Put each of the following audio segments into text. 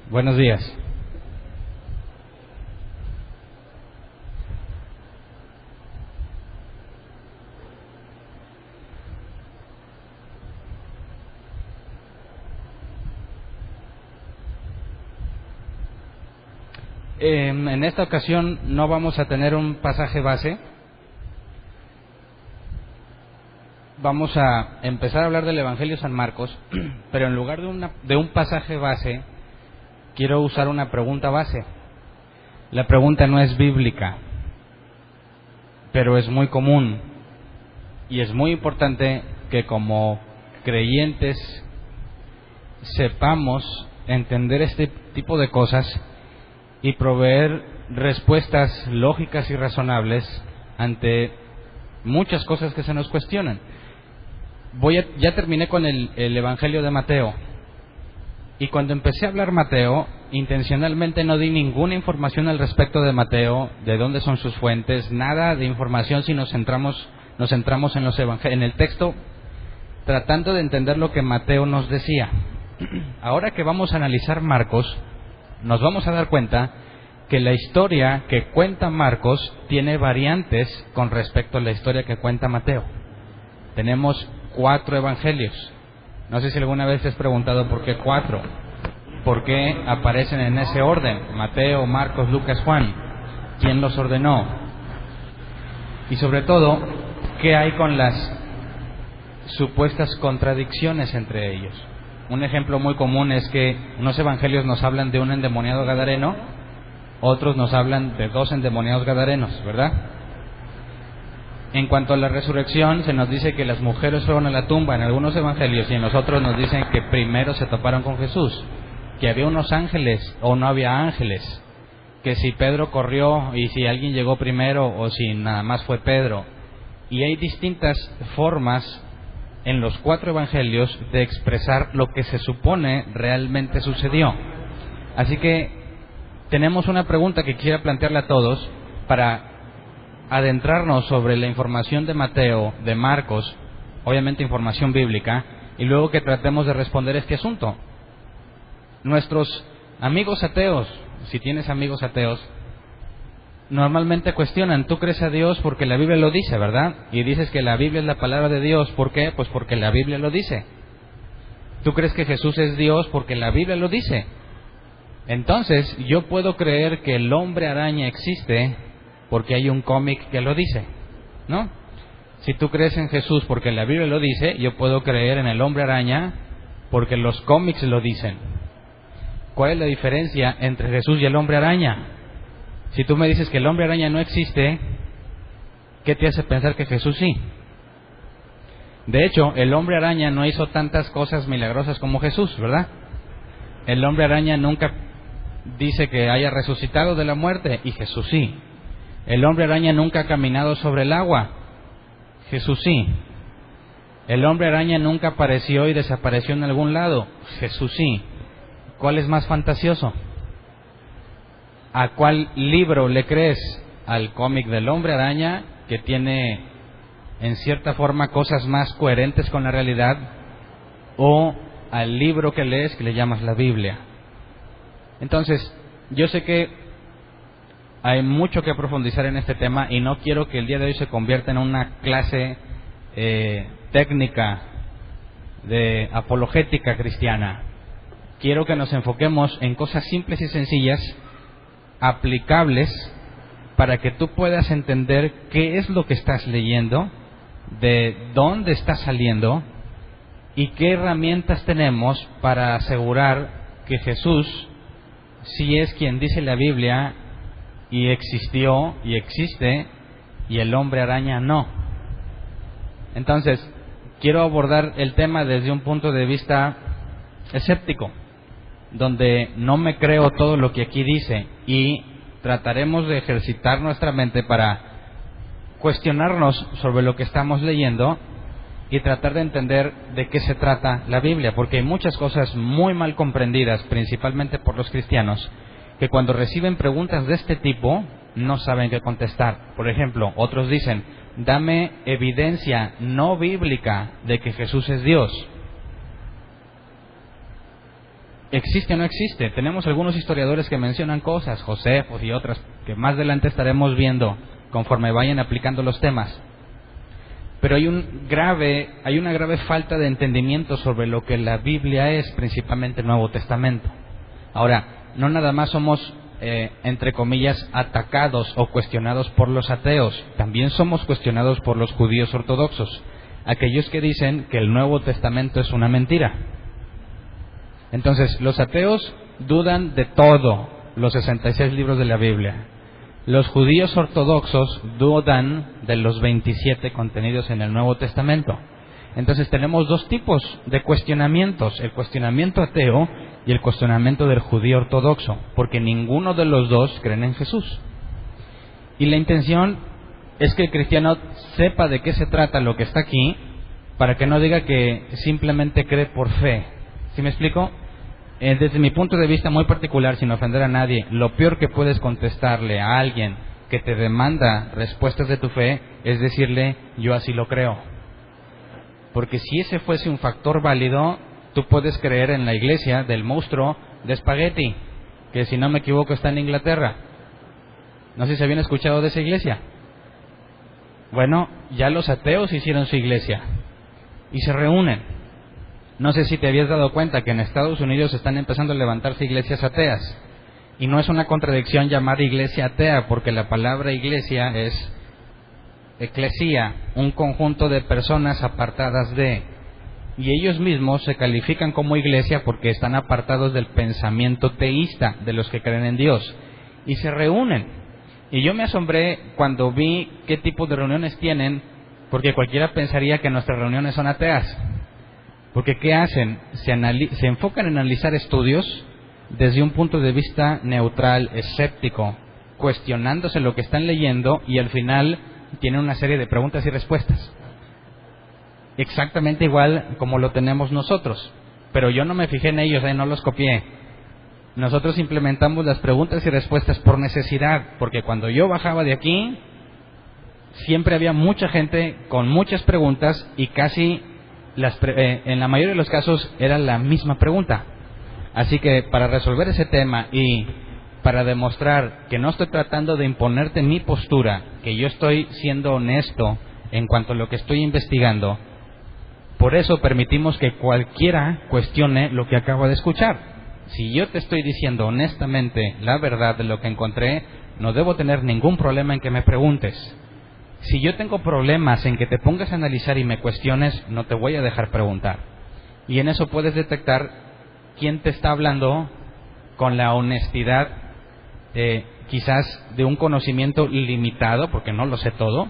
Buenos días. En esta ocasión no vamos a tener un pasaje base. Vamos a empezar a hablar del Evangelio de San Marcos, pero en lugar de un pasaje base, quiero usar una pregunta base. La pregunta no es bíblica, pero es muy común y es muy importante que como creyentes sepamos entender este tipo de cosas y proveer respuestas lógicas y razonables ante muchas cosas que se nos cuestionan. Ya terminé con el Evangelio de Mateo, y cuando empecé a hablar Mateo, intencionalmente no di ninguna información al respecto de Mateo, de dónde son sus fuentes, nada de información, si nos centramos en el texto, tratando de entender lo que Mateo nos decía. Ahora que vamos a analizar Marcos, nos vamos a dar cuenta que la historia que cuenta Marcos tiene variantes con respecto a la historia que cuenta Mateo. Tenemos 4 evangelios. No sé si alguna vez te has preguntado por qué 4. ¿Por qué aparecen en ese orden? Mateo, Marcos, Lucas, Juan. ¿Quién los ordenó? Y sobre todo, ¿qué hay con las supuestas contradicciones entre ellos? Un ejemplo muy común es que unos evangelios nos hablan de un endemoniado gadareno, otros nos hablan de 2 endemoniados gadarenos, ¿verdad? En cuanto a la resurrección, se nos dice que las mujeres fueron a la tumba en algunos evangelios, y en los otros nos dicen que primero se toparon con Jesús, que había unos ángeles o no había ángeles, que si Pedro corrió y si alguien llegó primero o si nada más fue Pedro. Y hay distintas formas en los 4 evangelios de expresar lo que se supone realmente sucedió. Así que tenemos una pregunta que quisiera plantearle a todos para adentrarnos sobre la información de Mateo, de Marcos, obviamente información bíblica, y luego que tratemos de responder este asunto. Nuestros amigos ateos, si tienes amigos ateos, normalmente cuestionan: tú crees a Dios porque la Biblia lo dice, ¿verdad? Y dices que la Biblia es la palabra de Dios. ¿Por qué? Pues porque la Biblia lo dice. ¿Tú crees que Jesús es Dios porque la Biblia lo dice? Entonces, yo puedo creer que el hombre araña existe porque hay un cómic que lo dice, ¿no? Si tú crees en Jesús porque la Biblia lo dice, yo puedo creer en el hombre araña porque los cómics lo dicen. ¿Cuál es la diferencia entre Jesús y el hombre araña? Si tú me dices que el hombre araña no existe, ¿qué te hace pensar que Jesús sí? De hecho, el hombre araña no hizo tantas cosas milagrosas como Jesús, ¿verdad? El hombre araña nunca dice que haya resucitado de la muerte, y Jesús sí. El hombre araña nunca ha caminado sobre el agua, Jesús sí. El hombre araña nunca apareció y desapareció en algún lado, Jesús sí. ¿Cuál es más fantasioso? ¿A cuál libro le crees? ¿Al cómic del hombre araña, que tiene en cierta forma cosas más coherentes con la realidad, o al libro que lees, que le llamas la Biblia? Entonces, yo sé que hay mucho que profundizar en este tema y no quiero que el día de hoy se convierta en una clase técnica de apologética cristiana. Quiero que nos enfoquemos en cosas simples y sencillas, aplicables, para que tú puedas entender qué es lo que estás leyendo, de dónde está saliendo y qué herramientas tenemos para asegurar que Jesús sí es quien dice la Biblia, y existió y existe, y el hombre araña no. Entonces, quiero abordar el tema desde un punto de vista escéptico, donde no me creo todo lo que aquí dice, y trataremos de ejercitar nuestra mente para cuestionarnos sobre lo que estamos leyendo y tratar de entender de qué se trata la Biblia, porque hay muchas cosas muy mal comprendidas, principalmente por los cristianos, que cuando reciben preguntas de este tipo no saben qué contestar. Por ejemplo, otros dicen: dame evidencia no bíblica de que Jesús es Dios. ¿existe o no existe? Tenemos algunos historiadores que mencionan cosas, Josefos y otras, que más adelante estaremos viendo conforme vayan aplicando los temas. Pero hay una grave falta de entendimiento sobre lo que la Biblia es, principalmente el Nuevo Testamento. Ahora, no nada más somos, entre comillas, atacados o cuestionados por los ateos, también somos cuestionados por los judíos ortodoxos, aquellos que dicen que el Nuevo Testamento es una mentira. Entonces, los ateos dudan de todo, los 66 libros de la Biblia. Los judíos ortodoxos dudan de los 27 contenidos en el Nuevo Testamento. Entonces tenemos dos tipos de cuestionamientos, el cuestionamiento ateo y el cuestionamiento del judío ortodoxo, porque ninguno de los dos creen en Jesús. Y la intención es que el cristiano sepa de qué se trata lo que está aquí, para que no diga que simplemente cree por fe. ¿Sí me explico? Desde mi punto de vista muy particular, sin ofender a nadie, lo peor que puedes contestarle a alguien que te demanda respuestas de tu fe es decirle, yo así lo creo. Porque si ese fuese un factor válido, tú puedes creer en la iglesia del monstruo de espagueti, que si no me equivoco está en Inglaterra. No sé si se habían escuchado de esa iglesia. Bueno, ya los ateos hicieron su iglesia y se reúnen. No sé si te habías dado cuenta que en Estados Unidos están empezando a levantarse iglesias ateas. Y no es una contradicción llamar iglesia atea, porque la palabra iglesia es eclesía, un conjunto de personas apartadas de. Y ellos mismos se califican como iglesia porque están apartados del pensamiento teísta de los que creen en Dios. Y se reúnen. Y yo me asombré cuando vi qué tipo de reuniones tienen, porque cualquiera pensaría que nuestras reuniones son ateas. Porque ¿qué hacen? Se enfocan en analizar estudios desde un punto de vista neutral, escéptico, cuestionándose lo que están leyendo, y al final tienen una serie de preguntas y respuestas. Exactamente igual como lo tenemos nosotros. Pero yo no me fijé en ellos, no los copié. Nosotros implementamos las preguntas y respuestas por necesidad, porque cuando yo bajaba de aquí, siempre había mucha gente con muchas preguntas y casi en la mayoría de los casos era la misma pregunta. Así que para resolver ese tema y para demostrar que no estoy tratando de imponerte mi postura, que yo estoy siendo honesto en cuanto a lo que estoy investigando, por eso permitimos que cualquiera cuestione lo que acaba de escuchar. Si yo te estoy diciendo honestamente la verdad de lo que encontré, no debo tener ningún problema en que me preguntes. Si yo tengo problemas en que te pongas a analizar y me cuestiones, no te voy a dejar preguntar. Y en eso puedes detectar quién te está hablando con la honestidad, quizás de un conocimiento limitado, porque no lo sé todo,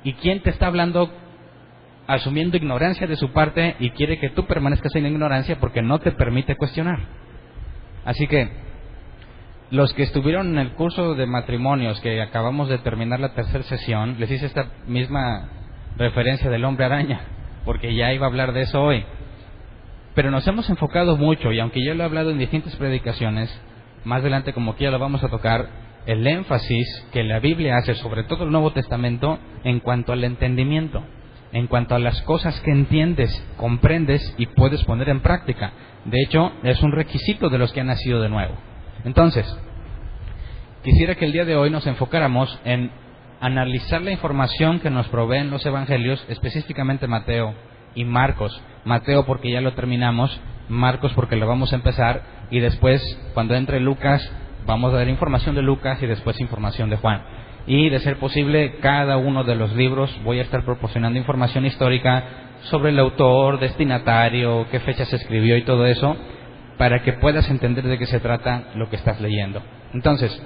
y quién te está hablando asumiendo ignorancia de su parte y quiere que tú permanezcas en ignorancia porque no te permite cuestionar. Así que los que estuvieron en el curso de matrimonios, que acabamos de terminar la tercera sesión, les hice esta misma referencia del hombre araña, porque ya iba a hablar de eso hoy. Pero nos hemos enfocado mucho, y aunque yo lo he hablado en distintas predicaciones, más adelante como que ya lo vamos a tocar, el énfasis que la Biblia hace, sobre todo el Nuevo Testamento, en cuanto al entendimiento, en cuanto a las cosas que entiendes, comprendes y puedes poner en práctica. De hecho, es un requisito de los que han nacido de nuevo. Entonces, quisiera que el día de hoy nos enfocáramos en analizar la información que nos proveen los evangelios, específicamente Mateo y Marcos. Mateo porque ya lo terminamos, Marcos porque lo vamos a empezar, y después, cuando entre Lucas, vamos a dar información de Lucas y después información de Juan. Y de ser posible, cada uno de los libros voy a estar proporcionando información histórica sobre el autor, destinatario, qué fecha se escribió y todo eso, para que puedas entender de qué se trata lo que estás leyendo. Entonces,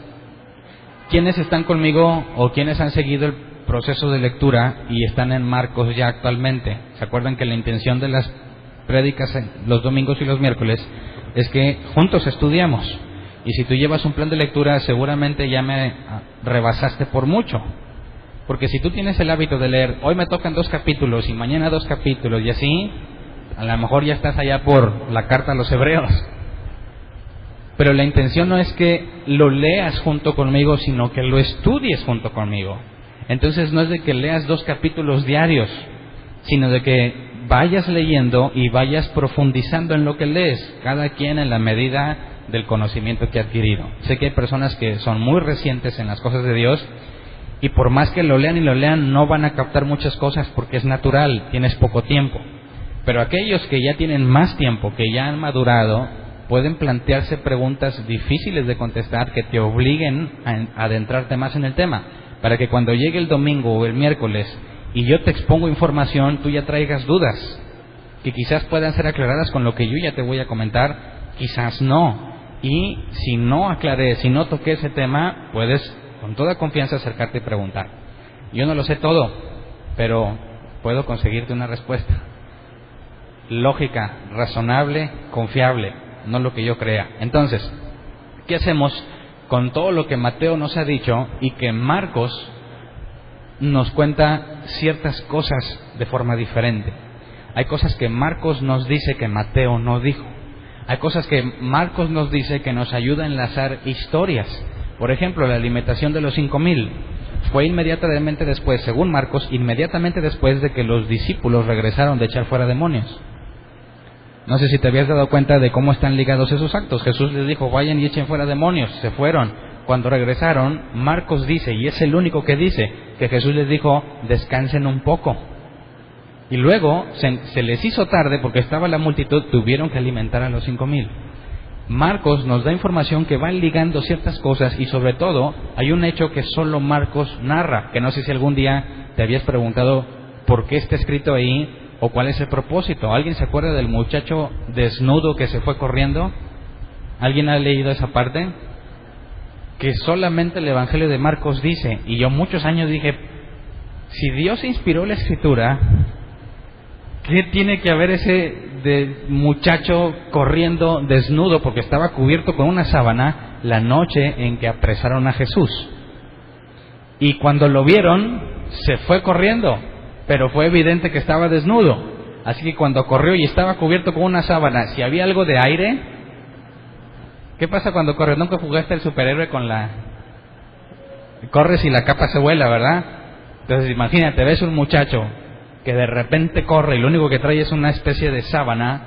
¿quiénes están conmigo o quiénes han seguido el proceso de lectura y están en Marcos ya actualmente? ¿Se acuerdan que la intención de las prédicas los domingos y los miércoles es que juntos estudiamos? Y si tú llevas un plan de lectura, seguramente ya me rebasaste por mucho. Porque si tú tienes el hábito de leer, hoy me tocan 2 capítulos y mañana 2 capítulos y así, a lo mejor ya estás allá por la carta a los hebreos. Pero la intención no es que lo leas junto conmigo, sino que lo estudies junto conmigo. Entonces no es de que leas 2 capítulos diarios, sino de que vayas leyendo y vayas profundizando en lo que lees, cada quien en la medida del conocimiento que ha adquirido. Sé que hay personas que son muy recientes en las cosas de Dios y por más que lo lean y lo lean no van a captar muchas cosas porque es natural, tienes poco tiempo. Pero aquellos que ya tienen más tiempo, que ya han madurado, pueden plantearse preguntas difíciles de contestar que te obliguen a adentrarte más en el tema, para que cuando llegue el domingo o el miércoles y yo te expongo información, tú ya traigas dudas, que quizás puedan ser aclaradas con lo que yo ya te voy a comentar, quizás no. Y si no aclaré, si no toqué ese tema, puedes con toda confianza acercarte y preguntar. Yo no lo sé todo, pero puedo conseguirte una respuesta lógica, razonable, confiable, no lo que yo crea. Entonces, ¿qué hacemos con todo lo que Mateo nos ha dicho y que Marcos nos cuenta ciertas cosas de forma diferente? Hay cosas que Marcos nos dice que Mateo no dijo. Hay cosas que Marcos nos dice que nos ayuda a enlazar historias. Por ejemplo, la alimentación de los 5,000 fue inmediatamente después, según Marcos, inmediatamente después de que los discípulos regresaron de echar fuera demonios. No sé si te habías dado cuenta de cómo están ligados esos actos. Jesús les dijo, vayan y echen fuera demonios. Se fueron. Cuando regresaron, Marcos dice, y es el único que dice, que Jesús les dijo, descansen un poco. Y luego se les hizo tarde porque estaba la multitud, tuvieron que alimentar a los 5,000. Marcos nos da información que van ligando ciertas cosas y sobre todo hay un hecho que solo Marcos narra, que no sé si algún día te habías preguntado por qué está escrito ahí o cuál es el propósito. ¿Alguien se acuerda del muchacho desnudo que se fue corriendo? ¿Alguien ha leído esa parte? Que solamente el Evangelio de Marcos dice, y yo muchos años dije, si Dios inspiró la Escritura, ¿qué tiene que haber ese de muchacho corriendo desnudo porque estaba cubierto con una sábana la noche en que apresaron a Jesús? Y cuando lo vieron, se fue corriendo, pero fue evidente que estaba desnudo. Así que cuando corrió y estaba cubierto con una sábana, si había algo de aire, ¿qué pasa cuando corres? Nunca jugaste el superhéroe con corres y la capa se vuela, ¿verdad? Entonces imagínate, ves un muchacho que de repente corre y lo único que trae es una especie de sábana.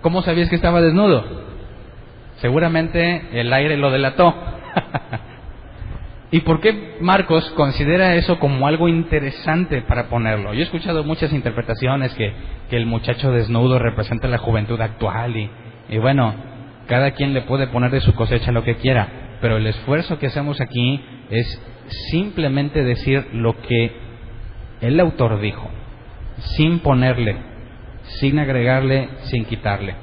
¿Cómo sabías que estaba desnudo? Seguramente el aire lo delató. ¿Y por qué Marcos considera eso como algo interesante para ponerlo? Yo he escuchado muchas interpretaciones que el muchacho desnudo representa la juventud actual y bueno, cada quien le puede poner de su cosecha lo que quiera, pero el esfuerzo que hacemos aquí es simplemente decir lo que el autor dijo, sin ponerle, sin agregarle, sin quitarle.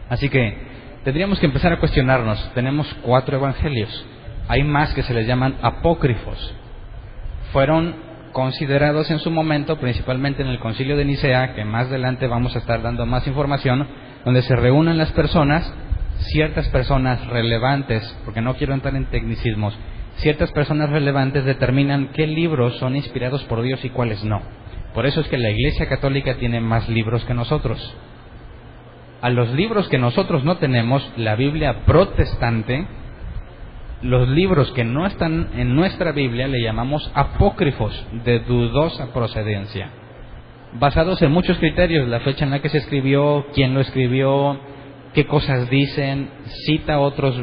Así que tendríamos que empezar a cuestionarnos. Tenemos 4 evangelios. Hay más que se les llaman apócrifos. Fueron considerados en su momento, principalmente en el Concilio de Nicea, que más adelante vamos a estar dando más información, donde se reúnen las personas, ciertas personas relevantes, porque no quiero entrar en tecnicismos, ciertas personas relevantes determinan qué libros son inspirados por Dios y cuáles no. Por eso es que la Iglesia Católica tiene más libros que nosotros. A los libros que nosotros no tenemos, la Biblia protestante, los libros que no están en nuestra Biblia le llamamos apócrifos, de dudosa procedencia, basados en muchos criterios: la fecha en la que se escribió, quién lo escribió, qué cosas dicen, cita otros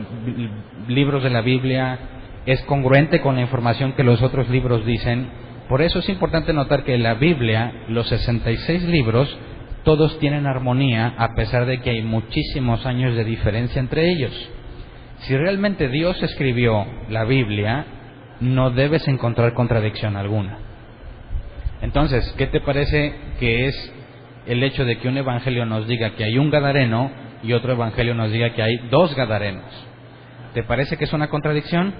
libros de la Biblia, es congruente con la información que los otros libros dicen. Por eso es importante notar que la Biblia, los 66 libros, todos tienen armonía, a pesar de que hay muchísimos años de diferencia entre ellos. Si realmente Dios escribió la Biblia, no debes encontrar contradicción alguna. Entonces, ¿qué te parece que es el hecho de que un evangelio nos diga que hay un gadareno y otro evangelio nos diga que hay 2 gadarenos? ¿Te parece que es una contradicción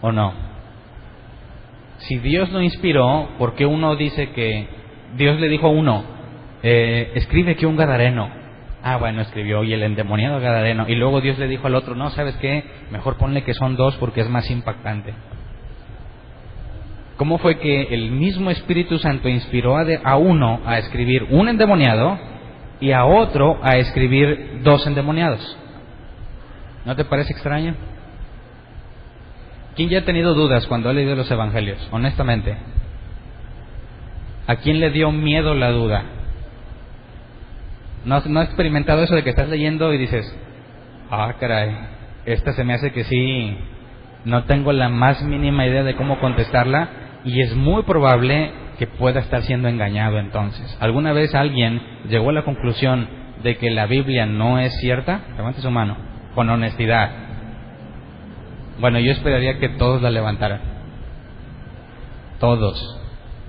o no? Si Dios lo inspiró, ¿por qué uno dice que Dios le dijo a uno, escribe que un gadareno? Ah, bueno, escribió, y el endemoniado gadareno. Y luego Dios le dijo al otro, no, ¿sabes qué? Mejor ponle que son 2 porque es más impactante. ¿Cómo fue que el mismo Espíritu Santo inspiró a uno a escribir un endemoniado y a otro a escribir 2 endemoniados? ¿No te parece extraño? ¿Quién ya ha tenido dudas cuando ha leído los evangelios? Honestamente. ¿A quién le dio miedo la duda? ¿No has experimentado eso de que estás leyendo y dices, caray, esta se me hace que sí, no tengo la más mínima idea de cómo contestarla, y es muy probable que pueda estar siendo engañado entonces? ¿Alguna vez alguien llegó a la conclusión de que la Biblia no es cierta? Levante su mano, con honestidad. Bueno, yo esperaría que todos la levantaran. Todos.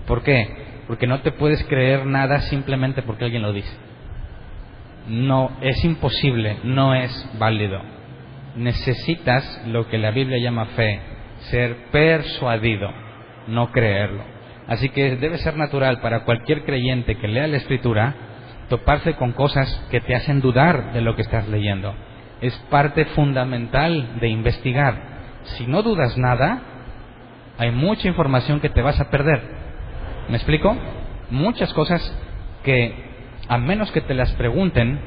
¿Por qué? Porque no te puedes creer nada simplemente porque alguien lo dice. No, es imposible, no es válido. Necesitas lo que la Biblia llama fe, ser persuadido, no creerlo. Así que debe ser natural para cualquier creyente que lea la Escritura toparse con cosas que te hacen dudar de lo que estás leyendo. Es parte fundamental de investigar. Si no dudas nada, hay mucha información que te vas a perder. ¿Me explico? Muchas cosas que, a menos que te las pregunten,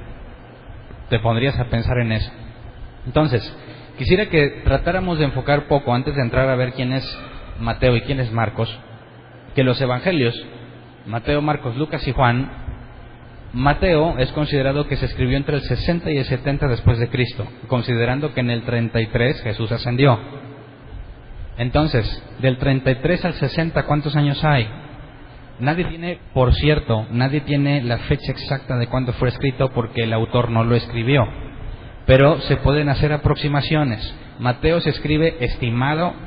te pondrías a pensar en eso. Entonces, quisiera que tratáramos de enfocar poco, antes de entrar a ver quién es Mateo y quién es Marcos, que los evangelios, Mateo, Marcos, Lucas y Juan, Mateo es considerado que se escribió entre el 60 y el 70 después de Cristo, considerando que en el 33 Jesús ascendió. Entonces, del 33 al 60, ¿cuántos años hay? Nadie tiene, por cierto, nadie tiene la fecha exacta de cuándo fue escrito porque el autor no lo escribió, pero se pueden hacer aproximaciones. Mateo se escribe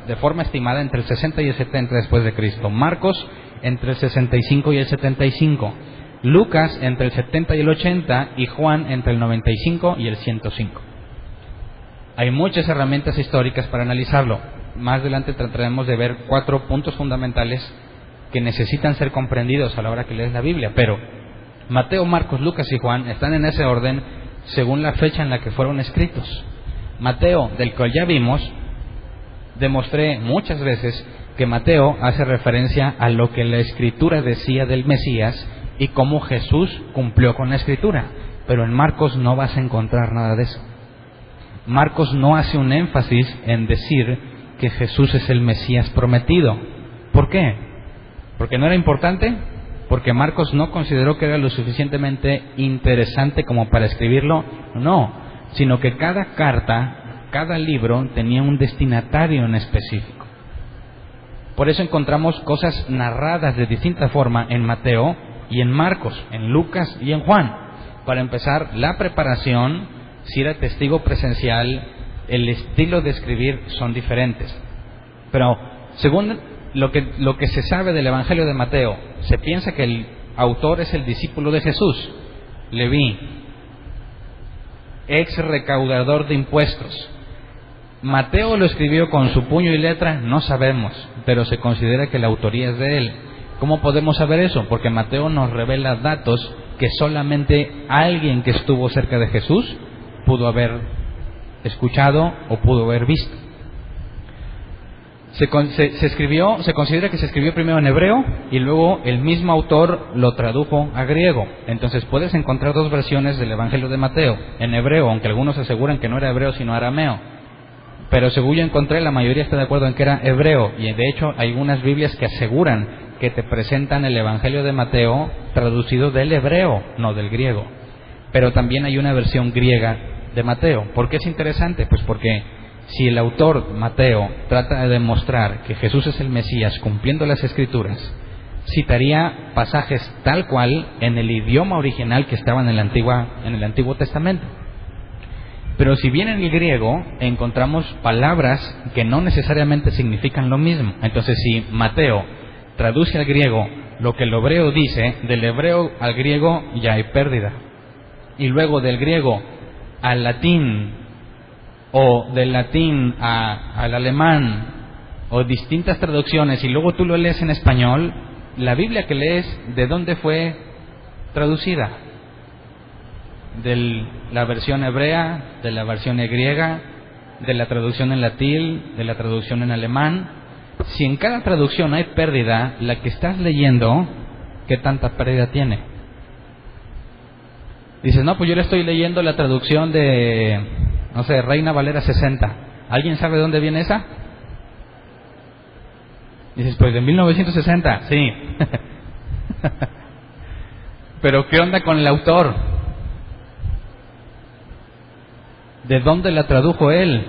de forma estimada entre el 60 y el 70 después de Cristo. Marcos entre el 65 y el 75. Lucas entre el 70 y el 80 y Juan entre el 95 y el 105. Hay muchas herramientas históricas para analizarlo. Más adelante trataremos de ver 4 puntos fundamentales que necesitan ser comprendidos a la hora que lees la Biblia, pero Mateo, Marcos, Lucas y Juan están en ese orden según la fecha en la que fueron escritos. Mateo, del cual ya vimos, demostré muchas veces que Mateo hace referencia a lo que la Escritura decía del Mesías y cómo Jesús cumplió con la Escritura, pero en Marcos no vas a encontrar nada de eso. Marcos no hace un énfasis en decir que Jesús es el Mesías prometido. ¿Por qué? ¿Porque no era importante? ¿Porque Marcos no consideró que era lo suficientemente interesante como para escribirlo? No, sino que cada carta, cada libro tenía un destinatario en específico. Por eso encontramos cosas narradas de distinta forma en Mateo y en Marcos, en Lucas y en Juan. Para empezar, la preparación, si era testigo presencial, el estilo de escribir son diferentes. Pero según lo que se sabe del Evangelio de Mateo, se piensa que el autor es el discípulo de Jesús, Leví, ex recaudador de impuestos. Mateo lo escribió con su puño y letra, no sabemos, pero se considera que la autoría es de él. ¿Cómo podemos saber eso? Porque Mateo nos revela datos que solamente alguien que estuvo cerca de Jesús pudo haber escuchado o pudo haber visto. Se considera que se escribió primero en hebreo y luego el mismo autor lo tradujo a griego. Entonces puedes encontrar 2 versiones del Evangelio de Mateo, en hebreo, aunque algunos aseguran que no era hebreo sino arameo. Pero según yo encontré, la mayoría está de acuerdo en que era hebreo, y de hecho hay algunas Biblias que aseguran que te presentan el Evangelio de Mateo traducido del hebreo, no del griego. Pero también hay una versión griega de Mateo. ¿Por qué es interesante? Pues porque si el autor Mateo trata de demostrar que Jesús es el Mesías cumpliendo las Escrituras, citaría pasajes tal cual en el idioma original que estaba en el Antiguo Testamento. Pero si bien en el griego encontramos palabras que no necesariamente significan lo mismo. Entonces, si Mateo traduce al griego lo que el hebreo dice, del hebreo al griego ya hay pérdida. Y luego del griego al latín, o del latín al alemán, o distintas traducciones, y luego tú lo lees en español, la Biblia que lees, ¿de dónde fue traducida? De la versión hebrea, de la versión griega, de la traducción en latín, de la traducción en alemán. Si en cada traducción hay pérdida, la que estás leyendo, ¿qué tanta pérdida tiene? Dices, no, pues yo le estoy leyendo la traducción de, no sé, Reina Valera 60. ¿Alguien sabe de dónde viene esa? Dices, pues de 1960, sí. Pero ¿qué onda con el autor? ¿De dónde la tradujo él?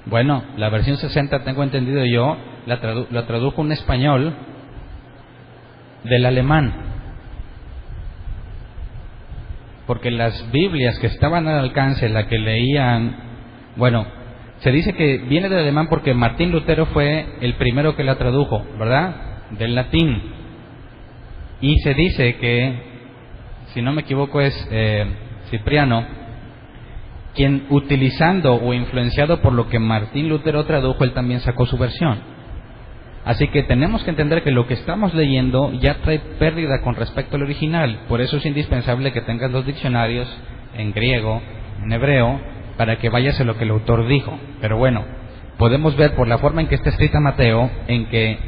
Bueno, la versión 60, tengo entendido yo, la tradujo un español del alemán. Porque las Biblias que estaban al alcance, la que leían, bueno, se dice que viene del alemán porque Martín Lutero fue el primero que la tradujo, ¿verdad? Del latín. Y se dice que, si no me equivoco, es Cipriano, quien utilizando o influenciado por lo que Martín Lutero tradujo, él también sacó su versión. Así que tenemos que entender que lo que estamos leyendo ya trae pérdida con respecto al original. Por eso es indispensable que tengas los diccionarios en griego, en hebreo, para que vayas a lo que el autor dijo. Pero bueno, podemos ver por la forma en que está escrita Mateo, en que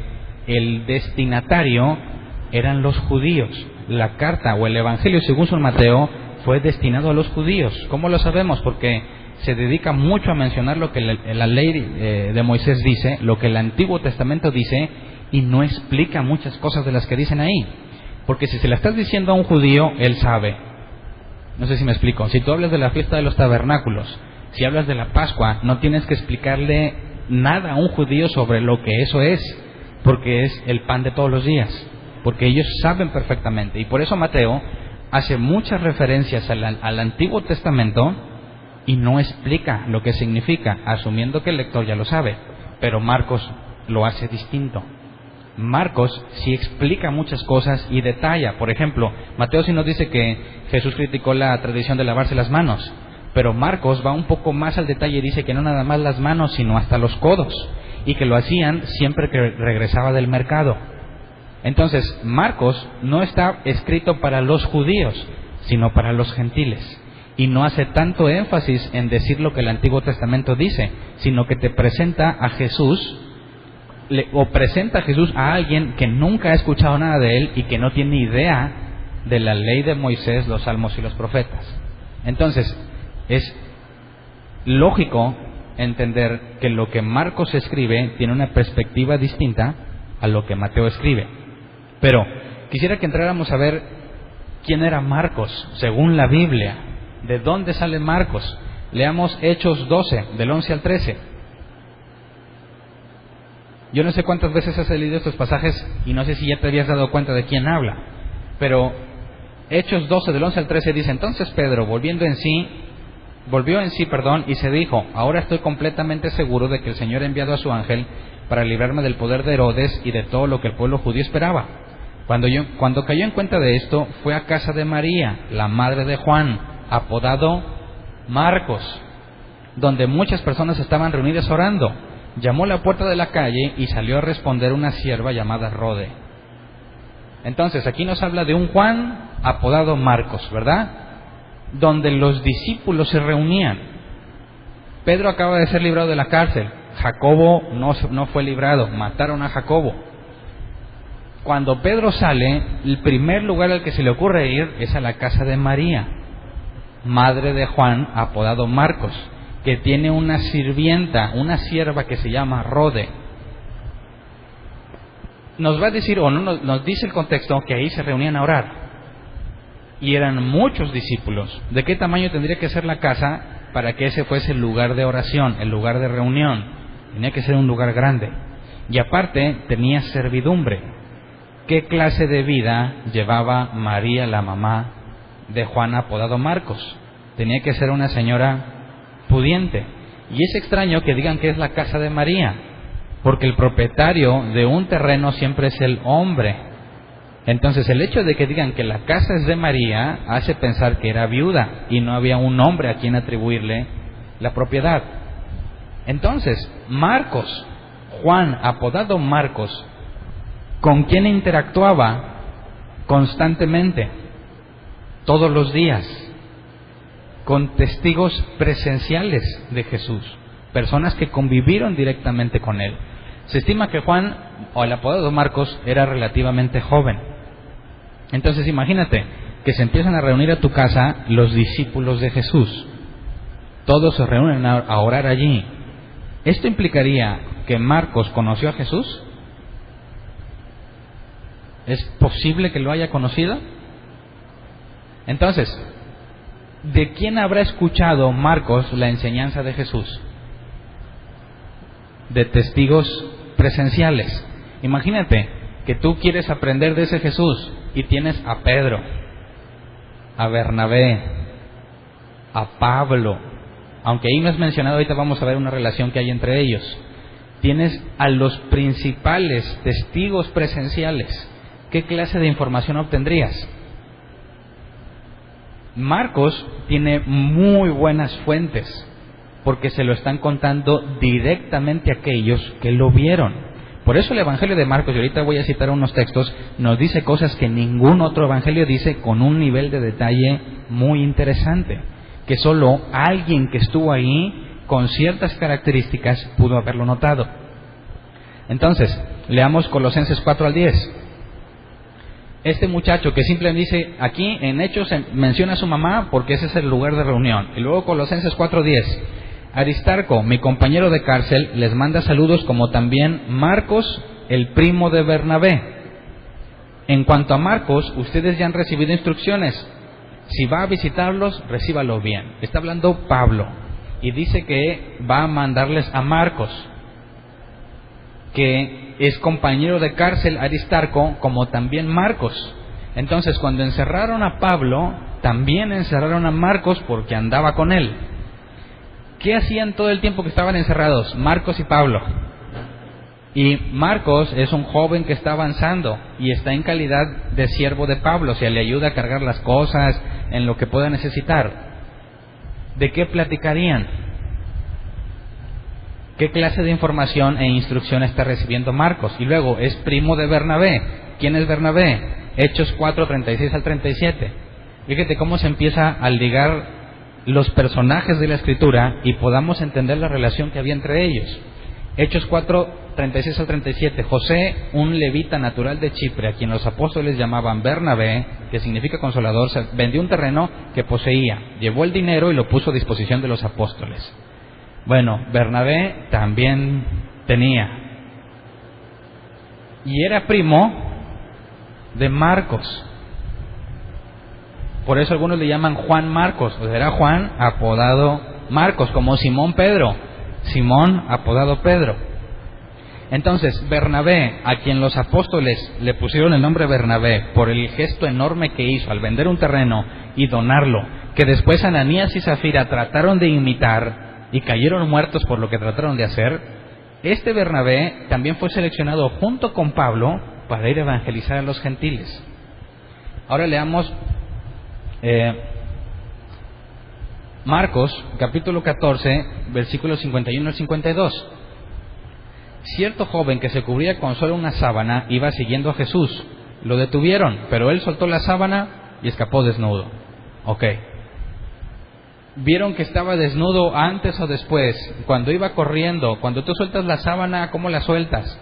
el destinatario eran los judíos. La carta o el evangelio, según San Mateo, fue destinado a los judíos. ¿Cómo lo sabemos? Porque se dedica mucho a mencionar lo que la ley de Moisés dice, lo que el Antiguo Testamento dice, y no explica muchas cosas de las que dicen ahí. Porque si se la estás diciendo a un judío, él sabe. No sé si me explico. Si tú hablas de la fiesta de los tabernáculos, si hablas de la Pascua, no tienes que explicarle nada a un judío sobre lo que eso es, porque es el pan de todos los días, porque ellos saben perfectamente. Y por eso Mateo hace muchas referencias al Antiguo Testamento y no explica lo que significa, asumiendo que el lector ya lo sabe. Pero Marcos lo hace distinto. Marcos sí explica muchas cosas y detalla. Por ejemplo, Mateo sí nos dice que Jesús criticó la tradición de lavarse las manos, pero Marcos va un poco más al detalle y dice que no nada más las manos, sino hasta los codos, y que lo hacían siempre que regresaba del mercado. Entonces, Marcos no está escrito para los judíos, sino para los gentiles, y no hace tanto énfasis en decir lo que el Antiguo Testamento dice, sino que te presenta a Jesús, o presenta a Jesús a alguien que nunca ha escuchado nada de él y que no tiene idea de la ley de Moisés, los salmos y los profetas. Entonces, es lógico entender que lo que Marcos escribe tiene una perspectiva distinta a lo que Mateo escribe. Pero quisiera que entráramos a ver quién era Marcos, según la Biblia. ¿De dónde sale Marcos? Leamos Hechos 12, del 11 al 13. Yo no sé cuántas veces has leído estos pasajes y no sé si ya te habías dado cuenta de quién habla. Pero Hechos 12, del 11 al 13 dice: entonces Pedro, volvió en sí, y se dijo: ahora estoy completamente seguro de que el Señor ha enviado a su ángel para librarme del poder de Herodes y de todo lo que el pueblo judío esperaba. Cuando cayó en cuenta de esto, fue a casa de María, la madre de Juan, apodado Marcos, donde muchas personas estaban reunidas orando. Llamó a la puerta de la calle y salió a responder una sierva llamada Rode. Entonces, aquí nos habla de un Juan apodado Marcos, ¿verdad? Donde los discípulos se reunían. Pedro acaba de ser librado de la cárcel. Jacobo no fue librado, mataron a Jacobo. Cuando Pedro sale, el primer lugar al que se le ocurre ir es a la casa de María, madre de Juan, apodado Marcos, que tiene una sirvienta, una sierva que se llama Rode. Nos va a decir, o no nos dice el contexto, que ahí se reunían a orar. Y eran muchos discípulos. ¿De qué tamaño tendría que ser la casa para que ese fuese el lugar de oración, el lugar de reunión? Tenía que ser un lugar grande. Y aparte tenía servidumbre. ¿Qué clase de vida llevaba María, la mamá de Juan apodado Marcos? Tenía que ser una señora pudiente. Y es extraño que digan que es la casa de María, porque el propietario de un terreno siempre es el hombre. Entonces el hecho de que digan que la casa es de María hace pensar que era viuda y no había un hombre a quien atribuirle la propiedad. Entonces Marcos, Juan apodado Marcos, ¿con quién interactuaba constantemente? Todos los días. Con testigos presenciales de Jesús, personas que convivieron directamente con él. Se estima que Juan, o el apodado Marcos, era relativamente joven. Entonces imagínate que se empiezan a reunir a tu casa los discípulos de Jesús. Todos se reúnen a orar allí. ¿Esto implicaría que Marcos conoció a Jesús? ¿Es posible que lo haya conocido? Entonces, ¿de quién habrá escuchado Marcos la enseñanza de Jesús? De testigos presenciales. Imagínate que tú quieres aprender de ese Jesús y tienes a Pedro, a Bernabé, a Pablo, aunque ahí no es mencionado, ahorita vamos a ver una relación que hay entre ellos. Tienes a los principales testigos presenciales. ¿Qué clase de información obtendrías? Marcos tiene muy buenas fuentes, porque se lo están contando directamente a aquellos que lo vieron. Por eso el Evangelio de Marcos, y ahorita voy a citar unos textos, nos dice cosas que ningún otro Evangelio dice, con un nivel de detalle muy interesante, que solo alguien que estuvo ahí con ciertas características pudo haberlo notado. Entonces, leamos Colosenses 4 al 10. Este muchacho que simplemente dice, aquí en Hechos menciona a su mamá porque ese es el lugar de reunión. Y luego Colosenses 4:10. Aristarco, mi compañero de cárcel, les manda saludos, como también Marcos, el primo de Bernabé. En cuanto a Marcos, ustedes ya han recibido instrucciones. Si va a visitarlos, recíbalo bien. Está hablando Pablo y dice que va a mandarles a Marcos, que es compañero de cárcel, Aristarco, como también Marcos. Entonces, cuando encerraron a Pablo, también encerraron a Marcos porque andaba con él. ¿Qué hacían todo el tiempo que estaban encerrados Marcos y Pablo? Y Marcos es un joven que está avanzando y está en calidad de siervo de Pablo, o sea, le ayuda a cargar las cosas en lo que pueda necesitar. ¿De qué platicarían? ¿Qué clase de información e instrucción está recibiendo Marcos? Y luego, es primo de Bernabé. ¿Quién es Bernabé? Hechos 4, 36 al 37. Fíjate cómo se empieza a ligar los personajes de la Escritura y podamos entender la relación que había entre ellos. Hechos 4, 36 al 37. José, un levita natural de Chipre, a quien los apóstoles llamaban Bernabé, que significa consolador, vendió un terreno que poseía, llevó el dinero y lo puso a disposición de los apóstoles. Bueno, Bernabé también tenía, y era primo de Marcos. Por eso algunos le llaman Juan Marcos, o sea, era Juan apodado Marcos, como Simón Pedro, Simón apodado Pedro. Entonces, Bernabé, a quien los apóstoles le pusieron el nombre Bernabé por el gesto enorme que hizo al vender un terreno y donarlo, que después Ananías y Zafira trataron de imitar y cayeron muertos por lo que trataron de hacer, este Bernabé también fue seleccionado junto con Pablo para ir a evangelizar a los gentiles. Ahora leamos Marcos, capítulo 14, versículos 51 al 52. Cierto joven que se cubría con solo una sábana iba siguiendo a Jesús. Lo detuvieron, pero él soltó la sábana y escapó desnudo. Ok. ¿Vieron que estaba desnudo antes o después? Cuando iba corriendo, cuando tú sueltas la sábana, ¿cómo la sueltas?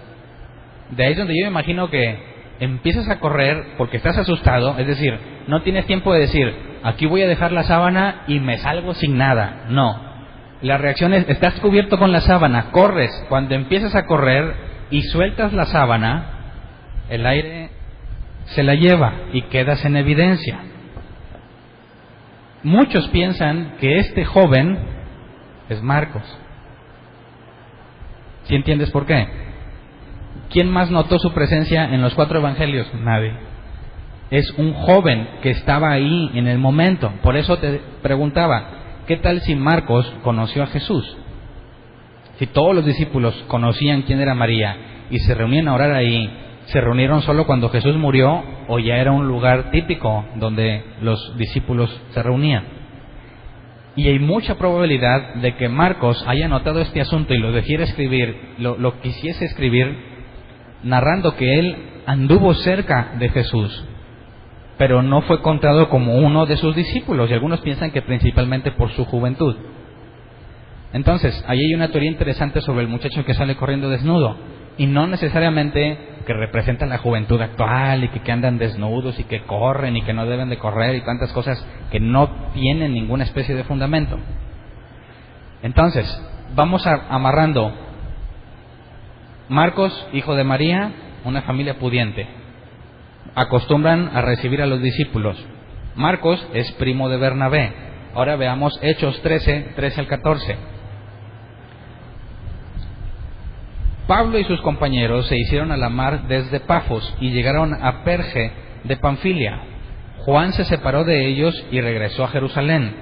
De ahí es donde yo me imagino que empiezas a correr porque estás asustado, es decir, no tienes tiempo de decir, aquí voy a dejar la sábana y me salgo sin nada. No, la reacción es, estás cubierto con la sábana, corres. Cuando empiezas a correr y sueltas la sábana, el aire se la lleva y quedas en evidencia. Muchos piensan que este joven es Marcos. ¿Sí entiendes por qué? ¿Quién más notó su presencia en los 4 evangelios? Nadie. Es un joven que estaba ahí en el momento. Por eso te preguntaba, ¿qué tal si Marcos conoció a Jesús? Si todos los discípulos conocían quién era María y se reunían a orar ahí, ¿se reunieron solo cuando Jesús murió o ya era un lugar típico donde los discípulos se reunían? Y hay mucha probabilidad de que Marcos haya notado este asunto y lo dejara escribir, lo quisiese escribir, narrando que él anduvo cerca de Jesús, pero no fue contado como uno de sus discípulos, y algunos piensan que principalmente por su juventud. Entonces, ahí hay una teoría interesante sobre el muchacho que sale corriendo desnudo, y no necesariamente que representa la juventud actual y que andan desnudos y que corren y que no deben de correr y tantas cosas que no tienen ninguna especie de fundamento. Entonces, vamos amarrando. Marcos, hijo de María, una familia pudiente. acostumbran a recibir a los discípulos. Marcos es primo de Bernabé. Ahora veamos Hechos 13 al 14. Pablo y sus compañeros se hicieron a la mar desde Pafos y llegaron a Perge de Panfilia. Juan se separó de ellos y regresó a Jerusalén.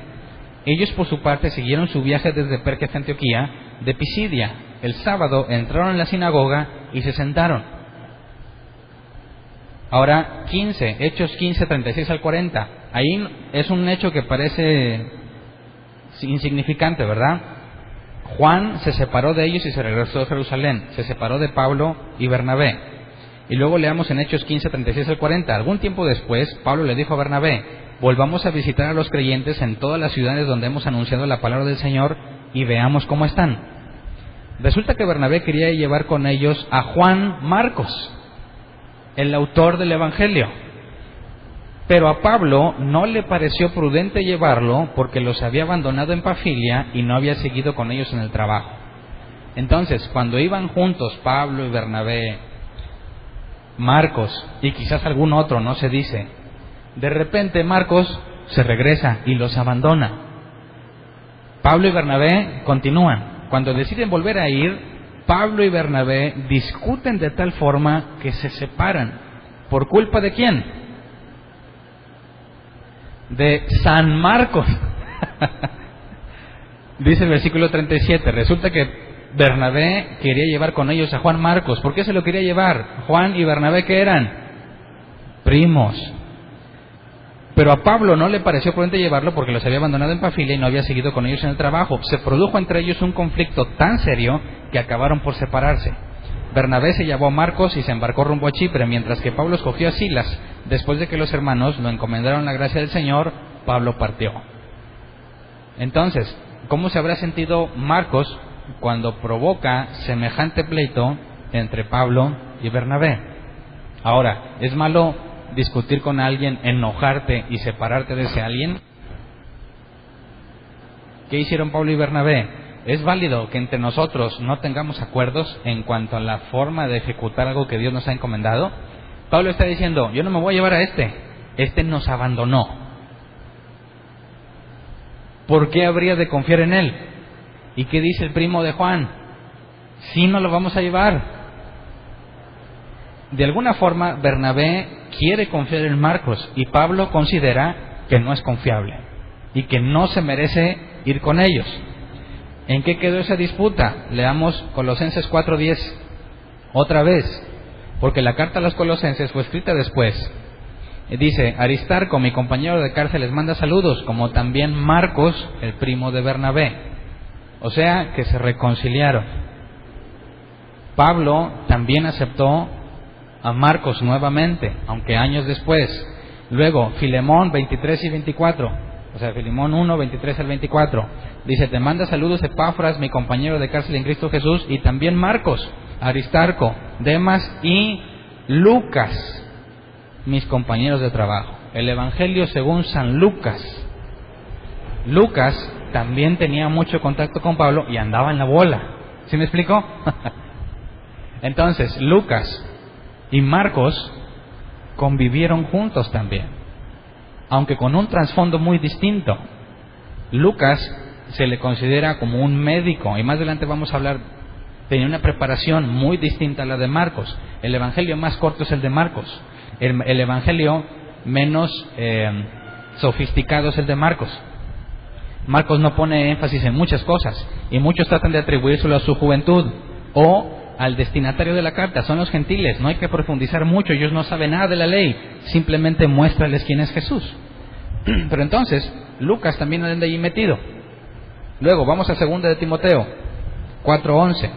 Ellos por su parte siguieron su viaje desde Perge a Antioquía de Pisidia. El sábado entraron en la sinagoga y se sentaron. Ahora 15, Hechos 15, 36 al 40. Ahí es un hecho que parece insignificante, ¿verdad? Juan se separó de ellos y se regresó a Jerusalén. Se separó de Pablo y Bernabé. Y luego leamos en Hechos 15, 36 al 40. Algún tiempo después, Pablo le dijo a Bernabé: volvamos a visitar a los creyentes en todas las ciudades donde hemos anunciado la palabra del Señor y veamos cómo están. Resulta que Bernabé quería llevar con ellos a Juan Marcos, el autor del Evangelio. Pero a Pablo no le pareció prudente llevarlo porque los había abandonado en Panfilia y no había seguido con ellos en el trabajo. Entonces, cuando iban juntos Pablo y Bernabé, Marcos y quizás algún otro, no se dice, de repente Marcos se regresa y los abandona. Pablo y Bernabé continúan. Cuando deciden volver a ir, Pablo y Bernabé discuten de tal forma que se separan. ¿Por culpa de quién? De San Marcos. Dice el versículo 37, resulta que Bernabé quería llevar con ellos a Juan Marcos. ¿Por qué se lo quería llevar? Juan y Bernabé, ¿qué eran? Primos. Pero a Pablo no le pareció prudente llevarlo porque los había abandonado en Panfilia y no había seguido con ellos en el trabajo. Se produjo entre ellos un conflicto tan serio que acabaron por separarse. Bernabé se llevó a Marcos y se embarcó rumbo a Chipre, mientras que Pablo escogió a Silas. Después de que los hermanos lo encomendaron la gracia del Señor, Pablo partió. Entonces, ¿cómo se habrá sentido Marcos cuando provoca semejante pleito entre Pablo y Bernabé? Ahora, ¿es malo discutir con alguien, enojarte y separarte de ese alguien? ¿Qué hicieron Pablo y Bernabé? ¿Es válido que entre nosotros no tengamos acuerdos en cuanto a la forma de ejecutar algo que Dios nos ha encomendado? Pablo está diciendo: yo no me voy a llevar a este nos abandonó. ¿Por qué habría de confiar en él? ¿Y qué dice el primo de Juan? Sí, no lo vamos a llevar. De alguna forma Bernabé quiere confiar en Marcos y Pablo considera que no es confiable y que no se merece ir con ellos. ¿En qué quedó esa disputa? Leamos Colosenses 4:10 otra vez, porque la carta a los Colosenses fue escrita después. Dice: Aristarco, mi compañero de cárcel, les manda saludos, como también Marcos, el primo de Bernabé. O sea, que se reconciliaron. Pablo también aceptó a Marcos nuevamente, aunque años después. Luego, Filemón 23 y 24, o sea, Filemón 1, 23 al 24, dice: te manda saludos Epafras, mi compañero de cárcel en Cristo Jesús, y también Marcos, Aristarco, Demas y Lucas, mis compañeros de trabajo. El Evangelio según San Lucas. Lucas también tenía mucho contacto con Pablo y andaba en la bola. ¿Sí me explico? Entonces, Lucas y Marcos convivieron juntos también, aunque con un trasfondo muy distinto. Lucas se le considera como un médico, y más adelante vamos a hablar, tenía una preparación muy distinta a la de Marcos. El evangelio más corto es el de Marcos. El evangelio menos sofisticado es el de Marcos. Marcos no pone énfasis en muchas cosas, y muchos tratan de atribuírselo a su juventud o al destinatario de la carta. Son los gentiles, no hay que profundizar mucho, ellos no saben nada de la ley, simplemente muéstrales quién es Jesús. Pero entonces, Lucas también anda ahí metido. Luego, vamos a 2 de Timoteo 4:11.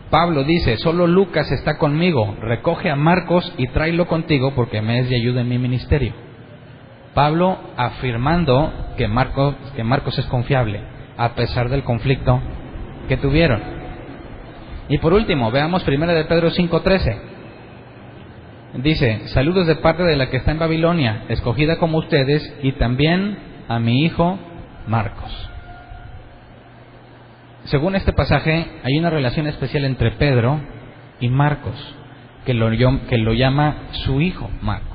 Pablo dice: solo Lucas está conmigo, recoge a Marcos y tráelo contigo porque me es de ayuda en mi ministerio. Pablo afirmando que Marcos es confiable, a pesar del conflicto que tuvieron. Y por último, veamos 1 de Pedro 5:13. Dice: saludos de parte de la que está en Babilonia, escogida como ustedes, y también a mi hijo Marcos. según este pasaje, hay una relación especial entre Pedro y Marcos, que lo llama su hijo Marcos.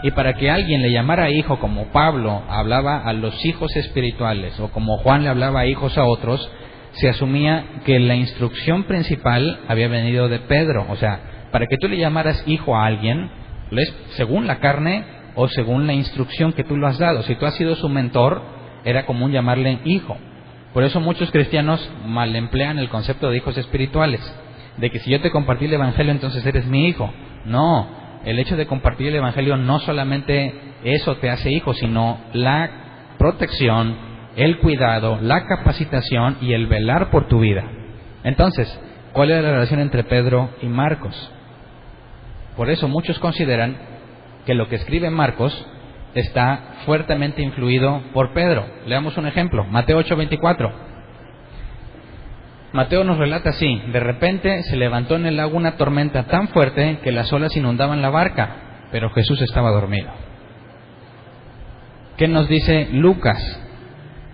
Y para que alguien le llamara hijo, como Pablo hablaba a los hijos espirituales, o como Juan le hablaba a hijos a otros, se asumía que la instrucción principal había venido de Pedro. O sea, para que tú le llamaras hijo a alguien, lo es según la carne o según la instrucción que tú lo has dado. Si tú has sido su mentor, era común llamarle hijo. Por eso muchos cristianos mal emplean el concepto de hijos espirituales, de que si yo te compartí el Evangelio, entonces eres mi hijo. No, el hecho de compartir el Evangelio no solamente eso te hace hijo, sino la protección, el cuidado, la capacitación y el velar por tu vida. Entonces, ¿cuál es la relación entre Pedro y Marcos? Por eso muchos consideran que lo que escribe Marcos está fuertemente influido por Pedro. Leamos un ejemplo, Mateo 8:24. Mateo nos relata así: de repente se levantó en el lago una tormenta tan fuerte que las olas inundaban la barca, pero Jesús estaba dormido. ¿Qué nos dice Lucas?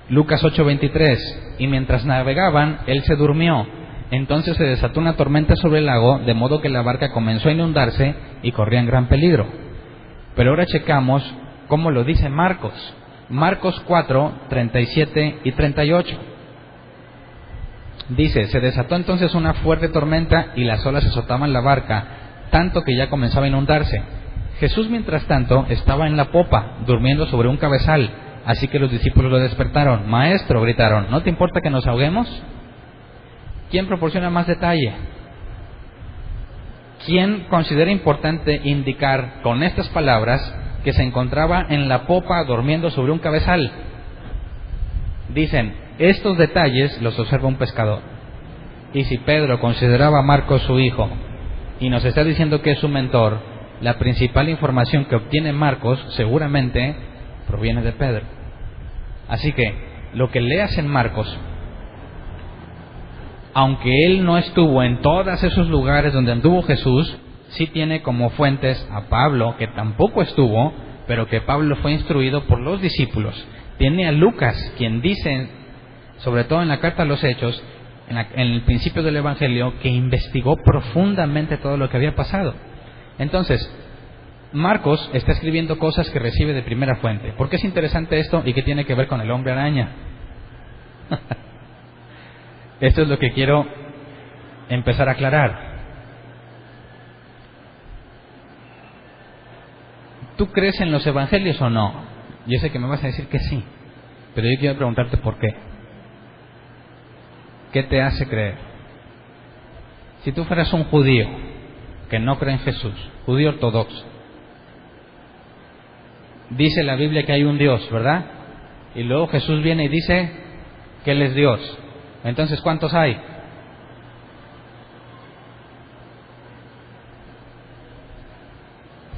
Lucas 8:23, y mientras navegaban, él se durmió. Entonces se desató una tormenta sobre el lago, de modo que la barca comenzó a inundarse y corría en gran peligro. Pero ahora checamos cómo lo dice Marcos. Marcos 4:37 y 38. Dice: se desató entonces una fuerte tormenta y las olas azotaban la barca, tanto que ya comenzaba a inundarse. Jesús, mientras tanto, estaba en la popa, durmiendo sobre un cabezal. Así que los discípulos lo despertaron. Maestro, gritaron, ¿no te importa que nos ahoguemos? ¿Quién proporciona más detalle? ¿Quién considera importante indicar con estas palabras que se encontraba en la popa durmiendo sobre un cabezal? Dicen, estos detalles los observa un pescador. Y si Pedro consideraba a Marcos su hijo y nos está diciendo que es su mentor, la principal información que obtiene Marcos seguramente proviene de Pedro. Así que lo que leas en Marcos, aunque él no estuvo en todos esos lugares donde anduvo Jesús, sí tiene como fuentes a Pablo, que tampoco estuvo, pero que Pablo fue instruido por los discípulos. Tiene a Lucas, quien dice, sobre todo en la carta a los Hechos, en el principio del Evangelio, que investigó profundamente todo lo que había pasado. Entonces, Marcos está escribiendo cosas que recibe de primera fuente. ¿Por qué es interesante esto y qué tiene que ver con el hombre araña? Esto es lo que quiero empezar a aclarar. ¿Tú crees en los evangelios o no? Yo sé que me vas a decir que sí, pero yo quiero preguntarte por qué. ¿Qué te hace creer? Si tú fueras un judío que no cree en Jesús, judío ortodoxo, dice la Biblia que hay un Dios, ¿verdad? Y luego Jesús viene y dice que Él es Dios. Entonces, ¿cuántos hay?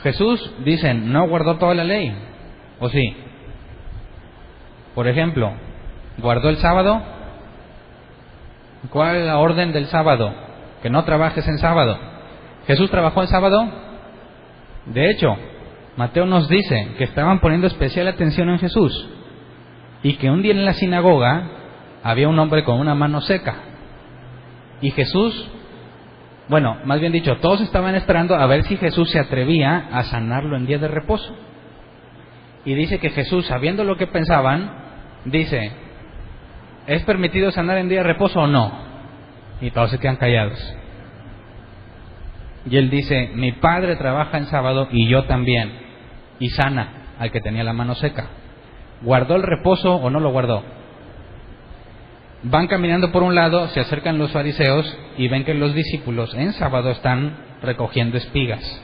Jesús, dicen, no guardó toda la ley, ¿o sí? Por ejemplo, ¿guardó el sábado? ¿Cuál es la orden del sábado? Que no trabajes en sábado. ¿Jesús trabajó el sábado? De hecho, Mateo nos dice que estaban poniendo especial atención en Jesús y que un día en la sinagoga había un hombre con una mano seca. Y Jesús, bueno, más bien dicho, todos estaban esperando a ver si Jesús se atrevía a sanarlo en día de reposo. Y dice que Jesús, sabiendo lo que pensaban, dice, ¿es permitido sanar en día de reposo o no? Y todos se quedan callados. Y él dice, mi padre trabaja en sábado y yo también. Y sana al que tenía la mano seca. ¿Guardó el reposo o no lo guardó? Van caminando por un lado, se acercan los fariseos y ven que los discípulos en sábado están recogiendo espigas.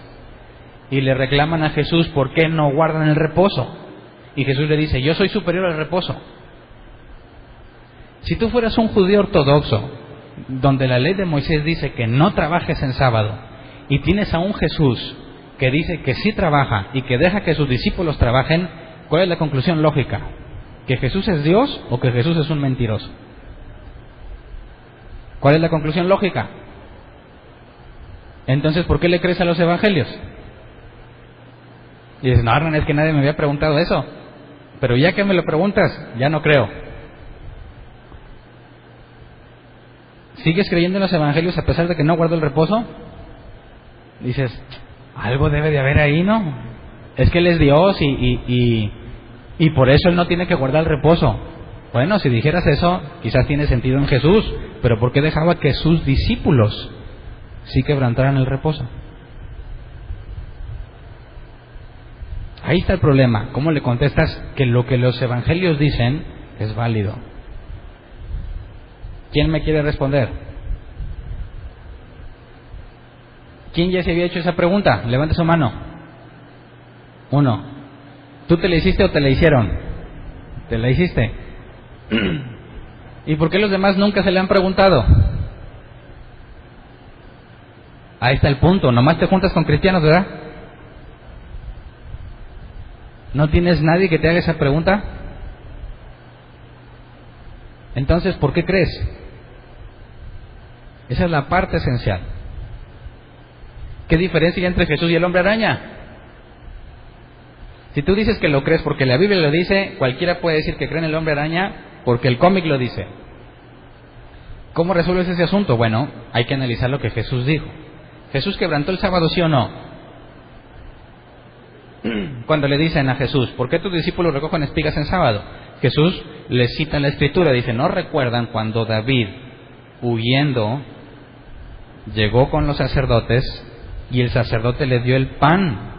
Y le reclaman a Jesús, ¿por qué no guardan el reposo? Y Jesús le dice, yo soy superior al reposo. Si tú fueras un judío ortodoxo, donde la ley de Moisés dice que no trabajes en sábado, y tienes a un Jesús que dice que sí trabaja y que deja que sus discípulos trabajen, ¿cuál es la conclusión lógica? ¿Que Jesús es Dios o que Jesús es un mentiroso? ¿Cuál es la conclusión lógica? Entonces, ¿por qué le crees a los evangelios? Y dices, no, Hernán, es que nadie me había preguntado eso. Pero ya que me lo preguntas, ya no creo. ¿Sigues creyendo en los evangelios a pesar de que no guardo el reposo? Dices, algo debe de haber ahí, ¿no? Es que Él es Dios y por eso Él no tiene que guardar el reposo. Bueno, si dijeras eso, quizás tiene sentido en Jesús, pero ¿por qué dejaba que sus discípulos sí quebrantaran el reposo? Ahí está el problema. ¿Cómo le contestas que lo que los evangelios dicen es válido? ¿Quién me quiere responder? ¿Quién ya se había hecho esa pregunta? Levante su mano. Uno. ¿Tú te la hiciste o te la hicieron? Te la hiciste. ¿Y por qué los demás nunca se le han preguntado? Ahí está el punto. Nomás te juntas con cristianos, ¿verdad? ¿No tienes nadie que te haga esa pregunta? Entonces, ¿por qué crees? Esa es la parte esencial. ¿Qué diferencia hay entre Jesús y el hombre araña? Si tú dices que lo crees porque la Biblia lo dice, cualquiera puede decir que cree en el hombre araña porque el cómic lo dice. ¿Cómo resuelves ese asunto? Bueno, hay que analizar lo que Jesús dijo. ¿Jesús quebrantó el sábado, sí o no? Cuando le dicen a Jesús, ¿por qué tus discípulos recogen espigas en sábado? Jesús les cita en la Escritura, dice, ¿no recuerdan cuando David, huyendo, llegó con los sacerdotes y el sacerdote le dio el pan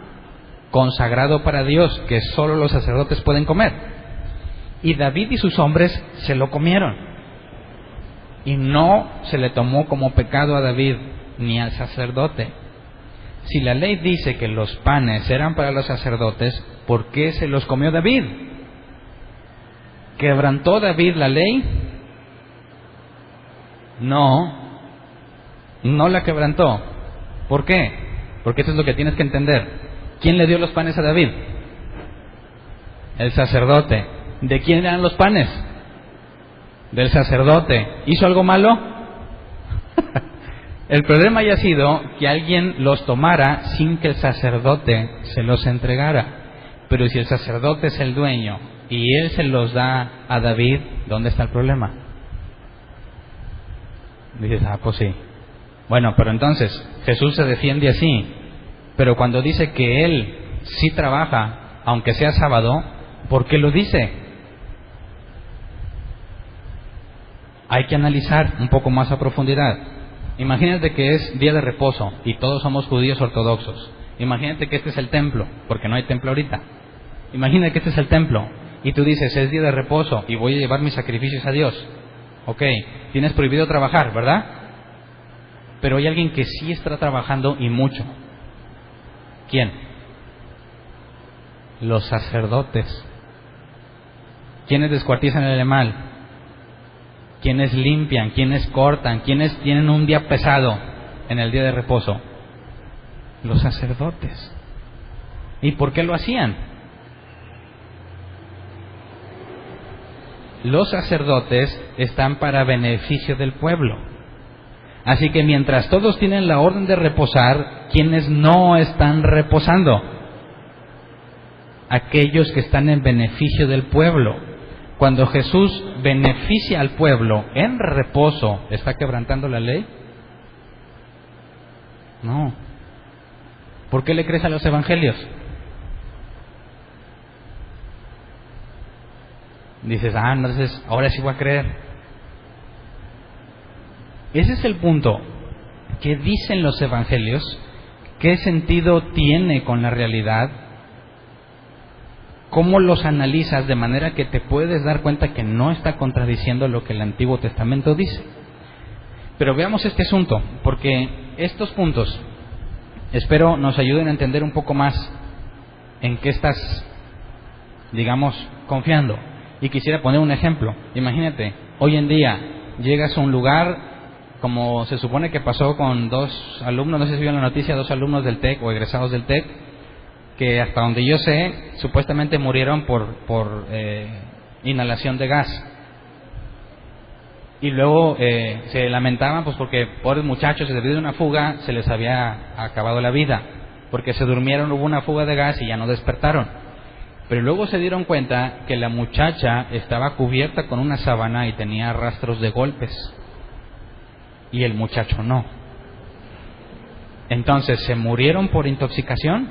consagrado para Dios, que solo los sacerdotes pueden comer? Y David y sus hombres se lo comieron. Y no se le tomó como pecado a David ni al sacerdote. Si la ley dice que los panes eran para los sacerdotes, ¿por qué se los comió David? ¿Quebrantó David la ley? No la quebrantó. ¿Por qué? Porque esto es lo que tienes que entender. ¿Quién le dio los panes a David? El sacerdote. ¿De quién eran los panes? Del sacerdote. ¿Hizo algo malo? El problema haya sido que alguien los tomara sin que el sacerdote se los entregara. Pero si el sacerdote es el dueño y él se los da a David, ¿dónde está el problema? Dices, pues sí. Bueno, pero entonces Jesús se defiende así. Pero cuando dice que él sí trabaja, aunque sea sábado, ¿por qué lo dice? Hay que analizar un poco más a profundidad. Imagínate que es día de reposo y todos somos judíos ortodoxos. Imagínate que este es el templo, porque no hay templo ahorita. Imagínate que este es el templo y tú dices, es día de reposo y voy a llevar mis sacrificios a Dios. Ok, tienes prohibido trabajar, ¿verdad? Pero hay alguien que sí está trabajando y mucho. ¿Quién? Los sacerdotes. ¿Quiénes descuartizan el animal? ¿Quiénes limpian? ¿Quiénes cortan? ¿Quiénes tienen un día pesado en el día de reposo? Los sacerdotes. ¿Y por qué lo hacían? Los sacerdotes están para beneficio del pueblo. Así que mientras todos tienen la orden de reposar, ¿quiénes no están reposando? Aquellos que están en beneficio del pueblo. Cuando Jesús beneficia al pueblo en reposo, ¿está quebrantando la ley? No. ¿Por qué le crees a los evangelios? Dices, entonces ahora sí voy a creer. Ese es el punto. ¿Qué dicen los evangelios? ¿Qué sentido tiene con la realidad? ¿Cómo los analizas de manera que te puedes dar cuenta que no está contradiciendo lo que el Antiguo Testamento dice? Pero veamos este asunto, porque estos puntos espero nos ayuden a entender un poco más en qué estás, digamos, confiando. Y quisiera poner un ejemplo. Imagínate, hoy en día llegas a un lugar, como se supone que pasó con dos alumnos, no sé si vieron la noticia, 2 alumnos del TEC o egresados del TEC, que hasta donde yo sé, supuestamente murieron por inhalación de gas. Y luego se lamentaban pues porque pobres muchachos, debido a una fuga, se les había acabado la vida, porque se durmieron, hubo una fuga de gas y ya no despertaron. Pero luego se dieron cuenta que la muchacha estaba cubierta con una sábana y tenía rastros de golpes. y el muchacho no. Entonces, ¿se murieron por intoxicación?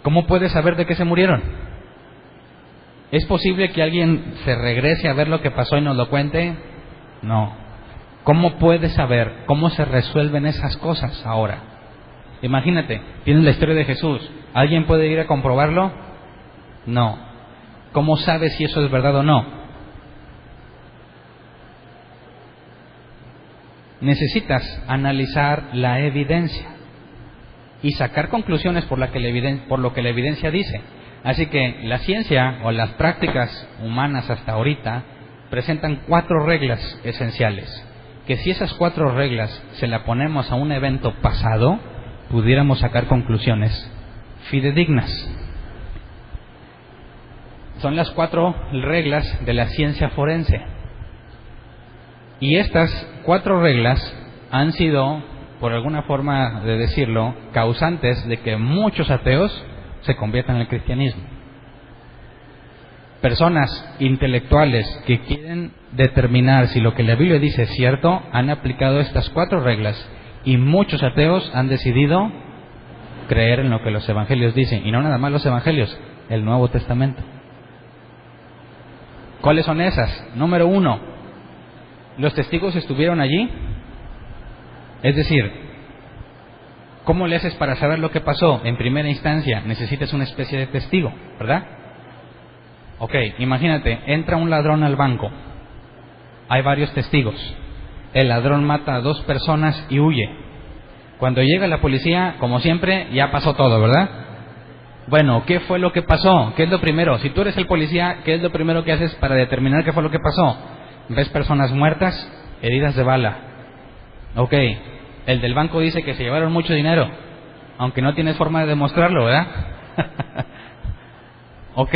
¿Cómo puedes saber de qué se murieron? ¿Es posible que alguien se regrese a ver lo que pasó y nos lo cuente? No. ¿Cómo puedes saber cómo se resuelven esas cosas ahora? Imagínate, tienes la historia de Jesús. ¿Alguien puede ir a comprobarlo? No. ¿Cómo sabes si eso es verdad o no? Necesitas analizar la evidencia y sacar conclusiones por lo que la evidencia dice. Así que la ciencia o las prácticas humanas hasta ahorita presentan 4 reglas esenciales, que si esas 4 reglas se las ponemos a un evento pasado, pudiéramos sacar conclusiones fidedignas. Son las 4 reglas de la ciencia forense. Y estas 4 reglas han sido, por alguna forma de decirlo, causantes de que muchos ateos se conviertan en el cristianismo. Personas intelectuales que quieren determinar si lo que la Biblia dice es cierto, han aplicado estas 4 reglas y muchos ateos han decidido creer en lo que los evangelios dicen. Y no nada más los evangelios, el Nuevo Testamento. ¿Cuáles son esas? Número 1. ¿Los testigos estuvieron allí? Es decir, ¿cómo le haces para saber lo que pasó? En primera instancia, necesitas una especie de testigo, ¿verdad? Ok, imagínate, entra un ladrón al banco. Hay varios testigos. El ladrón mata a 2 personas y huye. Cuando llega la policía, como siempre, ya pasó todo, ¿verdad? Bueno, ¿qué fue lo que pasó? ¿Qué es lo primero? Si tú eres el policía, ¿qué es lo primero que haces para determinar qué fue lo que pasó? ¿Ves personas muertas? Heridas de bala. Ok, el del banco dice que se llevaron mucho dinero, aunque no tienes forma de demostrarlo, ¿verdad? Ok,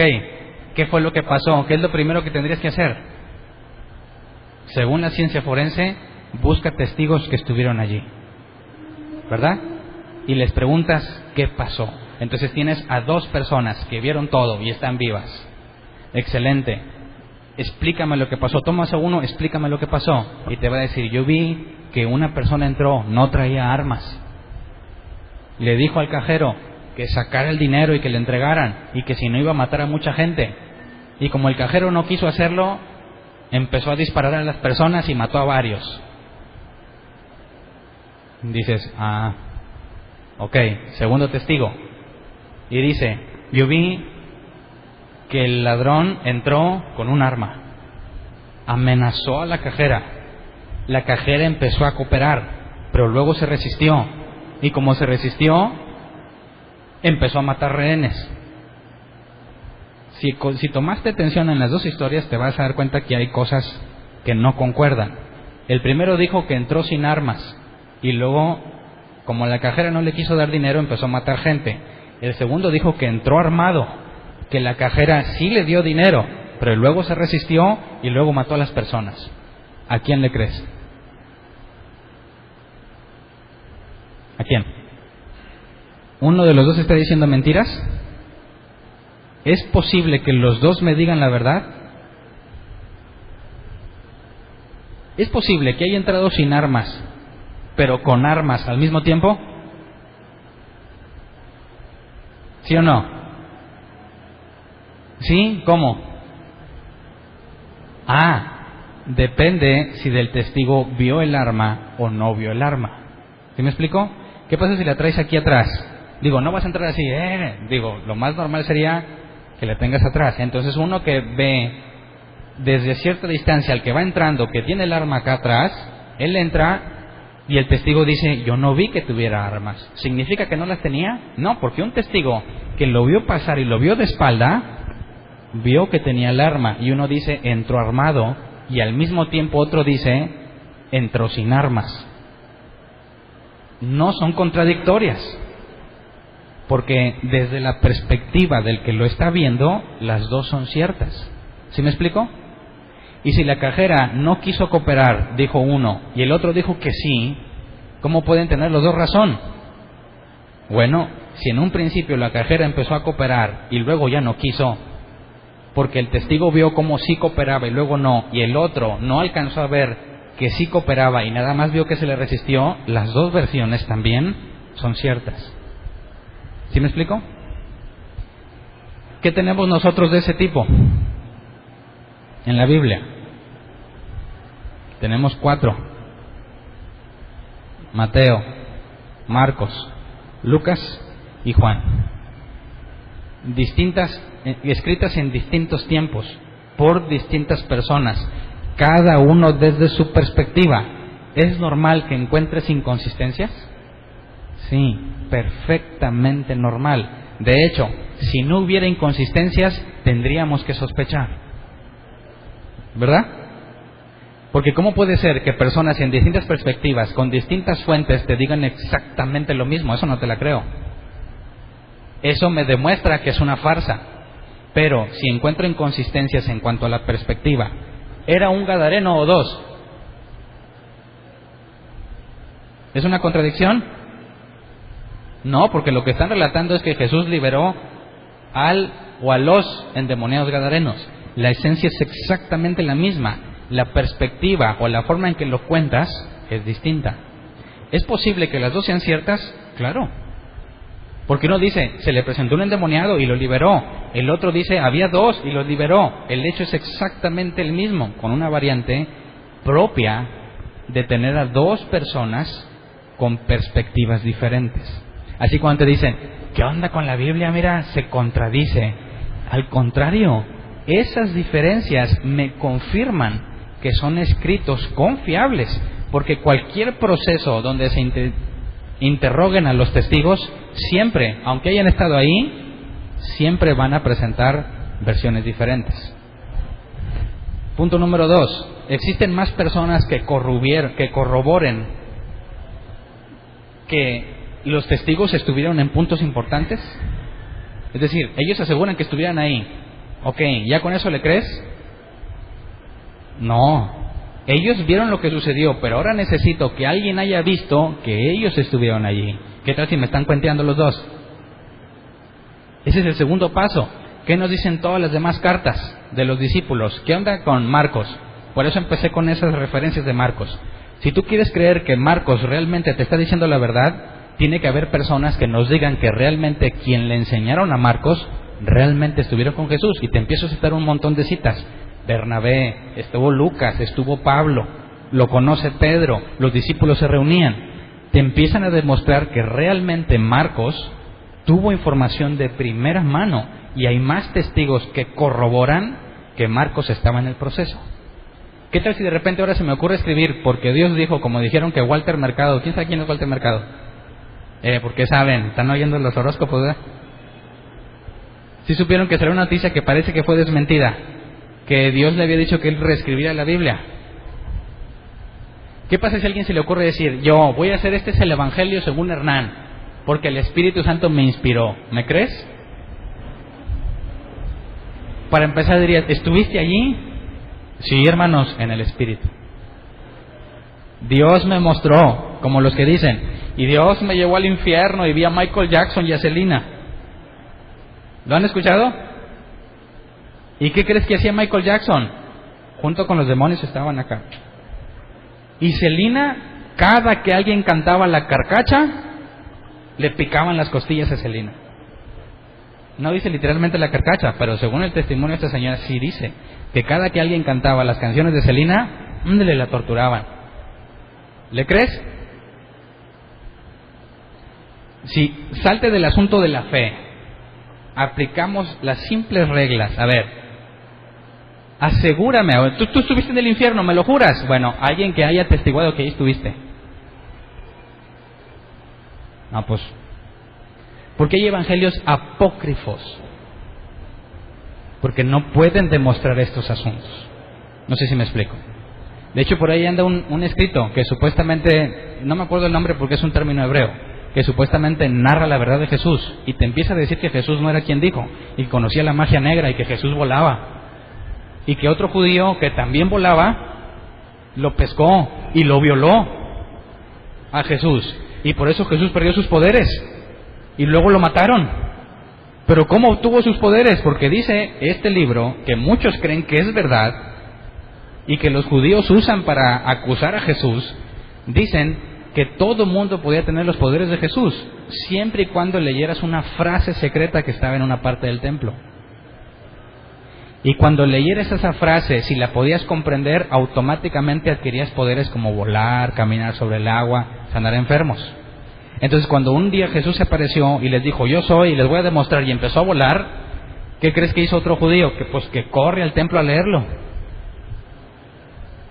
¿qué fue lo que pasó? ¿Qué es lo primero que tendrías que hacer? Según la ciencia forense, busca testigos que estuvieron allí, ¿verdad? Y les preguntas qué pasó. Entonces tienes a 2 personas que vieron todo y están vivas. Excelente. Explícame lo que pasó. Tomas a uno, explícame lo que pasó. Y te va a decir, yo vi que una persona entró, no traía armas. Le dijo al cajero que sacara el dinero y que le entregaran, y que si no iba a matar a mucha gente. Y como el cajero no quiso hacerlo, empezó a disparar a las personas y mató a varios. Dices, ok, segundo testigo. Y dice, yo vi que el ladrón entró con un arma, amenazó a la cajera. La cajera empezó a cooperar, pero luego se resistió. Y como se resistió, empezó a matar rehenes. Si tomaste atención en las 2 historias, te vas a dar cuenta que hay cosas que no concuerdan. El primero dijo que entró sin armas, y luego, como la cajera no le quiso dar dinero, empezó a matar gente. El segundo dijo que entró armado, que la cajera sí le dio dinero, pero luego se resistió y luego mató a las personas. ¿A quién le crees? ¿A quién? ¿Uno de los 2 está diciendo mentiras? ¿Es posible que los 2 me digan la verdad? ¿Es posible que haya entrado sin armas, pero con armas al mismo tiempo? ¿Sí o no? ¿Sí? ¿Cómo? Depende si del testigo vio el arma o no vio el arma. ¿Sí me explico? ¿Qué pasa si la traes aquí atrás? Digo, no vas a entrar así, Digo, lo más normal sería que la tengas atrás. Entonces uno que ve desde cierta distancia al que va entrando, que tiene el arma acá atrás, él entra y el testigo dice, yo no vi que tuviera armas. ¿Significa que no las tenía? No, porque un testigo que lo vio pasar y lo vio de espalda, vio que tenía el arma, y uno dice, entró armado, y al mismo tiempo otro dice, entró sin armas. No son contradictorias, porque desde la perspectiva del que lo está viendo, las 2 son ciertas. ¿Sí me explico? Y si la cajera no quiso cooperar, dijo uno, y el otro dijo que sí, ¿cómo pueden tener los 2 razón? Bueno, si en un principio la cajera empezó a cooperar y luego ya no quiso, porque el testigo vio cómo sí cooperaba y luego no, y el otro no alcanzó a ver que sí cooperaba y nada más vio que se le resistió, las dos versiones también son ciertas. ¿Sí me explico? ¿Qué tenemos nosotros de ese tipo en la Biblia? Tenemos 4: Mateo, Marcos, Lucas y Juan. Distintas, escritas en distintos tiempos, por distintas personas, cada uno desde su perspectiva. ¿Es normal que encuentres inconsistencias? Sí, perfectamente normal. De hecho, si no hubiera inconsistencias, tendríamos que sospechar, ¿verdad? Porque ¿cómo puede ser que personas en distintas perspectivas, con distintas fuentes, te digan exactamente lo mismo? Eso no te la creo. Eso me demuestra que es una farsa. Pero si encuentro inconsistencias en cuanto a la perspectiva, ¿era un gadareno o 2? ¿Es una contradicción? No, porque lo que están relatando es que Jesús liberó al o a los endemoniados gadarenos. La esencia es exactamente la misma. La perspectiva o la forma en que lo cuentas es distinta. ¿Es posible que las dos sean ciertas? Claro. Porque uno dice, se le presentó un endemoniado y lo liberó. El otro dice, había 2 y los liberó. El hecho es exactamente el mismo, con una variante propia de tener a 2 personas con perspectivas diferentes. Así cuando te dicen, ¿qué onda con la Biblia? Mira, se contradice. Al contrario, esas diferencias me confirman que son escritos confiables, porque cualquier proceso donde se interroguen a los testigos, siempre, aunque hayan estado ahí, siempre van a presentar versiones diferentes. Punto número 2. ¿Existen más personas que corroboren que los testigos estuvieron en puntos importantes? Es decir, ellos aseguran que estuvieran ahí. Ok, ¿ya con eso le crees? No. Ellos vieron lo que sucedió, pero ahora necesito que alguien haya visto que ellos estuvieron allí. ¿Qué tal si me están cuenteando los dos? Ese es el segundo paso. ¿Qué nos dicen todas las demás cartas de los discípulos? ¿Qué onda con Marcos? Por eso empecé con esas referencias de Marcos. Si tú quieres creer que Marcos realmente te está diciendo la verdad, tiene que haber personas que nos digan que realmente quien le enseñaron a Marcos realmente estuvieron con Jesús. Y te empiezo a citar un montón de citas. Bernabé, estuvo Lucas, estuvo Pablo, lo conoce Pedro, los discípulos se reunían. Te empiezan a demostrar que realmente Marcos tuvo información de primera mano y hay más testigos que corroboran que Marcos estaba en el proceso. ¿Qué tal si de repente ahora se me ocurre escribir, porque Dios dijo, como dijeron que Walter Mercado, ¿quién sabe quién es Walter Mercado? Porque saben, están oyendo los horóscopos, ¿verdad? Sí supieron que será una noticia que parece que fue desmentida, que Dios le había dicho que él reescribiera la Biblia. ¿Qué pasa si a alguien se le ocurre decir, yo voy a hacer este es el Evangelio según Hernán, porque el Espíritu Santo me inspiró? ¿Me crees? Para empezar dirías, ¿estuviste allí? Sí, hermanos, en el Espíritu. Dios me mostró, como los que dicen, y Dios me llevó al infierno y vi a Michael Jackson y a Selena. ¿Lo han escuchado? ¿Y qué crees que hacía Michael Jackson? Junto con los demonios estaban acá. Y Selena, cada que alguien cantaba la carcacha, le picaban las costillas a Selena. No dice literalmente la carcacha, pero según el testimonio de esta señora sí dice que cada que alguien cantaba las canciones de Selena, le la torturaban. ¿Le crees? Si salte del asunto de la fe, aplicamos las simples reglas. A ver, asegúrame, tú estuviste en el infierno, ¿me lo juras? Bueno, alguien que haya atestiguado que ahí estuviste. No, pues, ¿por qué hay evangelios apócrifos? Porque no pueden demostrar estos asuntos. No sé si me explico. De hecho, por ahí anda un escrito que supuestamente, no me acuerdo el nombre porque es un término hebreo, que supuestamente narra la verdad de Jesús y te empieza a decir que Jesús no era quien dijo, y conocía la magia negra y que Jesús volaba, y que otro judío que también volaba lo pescó y lo violó a Jesús, y por eso Jesús perdió sus poderes y luego lo mataron. Pero ¿cómo obtuvo sus poderes? Porque dice este libro, que muchos creen que es verdad, y que los judíos usan para acusar a Jesús, dicen que todo mundo podía tener los poderes de Jesús, siempre y cuando leyeras una frase secreta que estaba en una parte del templo. Y cuando leyeras esa frase, si la podías comprender, automáticamente adquirías poderes como volar, caminar sobre el agua, sanar enfermos. Entonces, cuando un día Jesús se apareció y les dijo, yo soy, y les voy a demostrar, y empezó a volar, ¿qué crees que hizo otro judío? Que corre al templo a leerlo.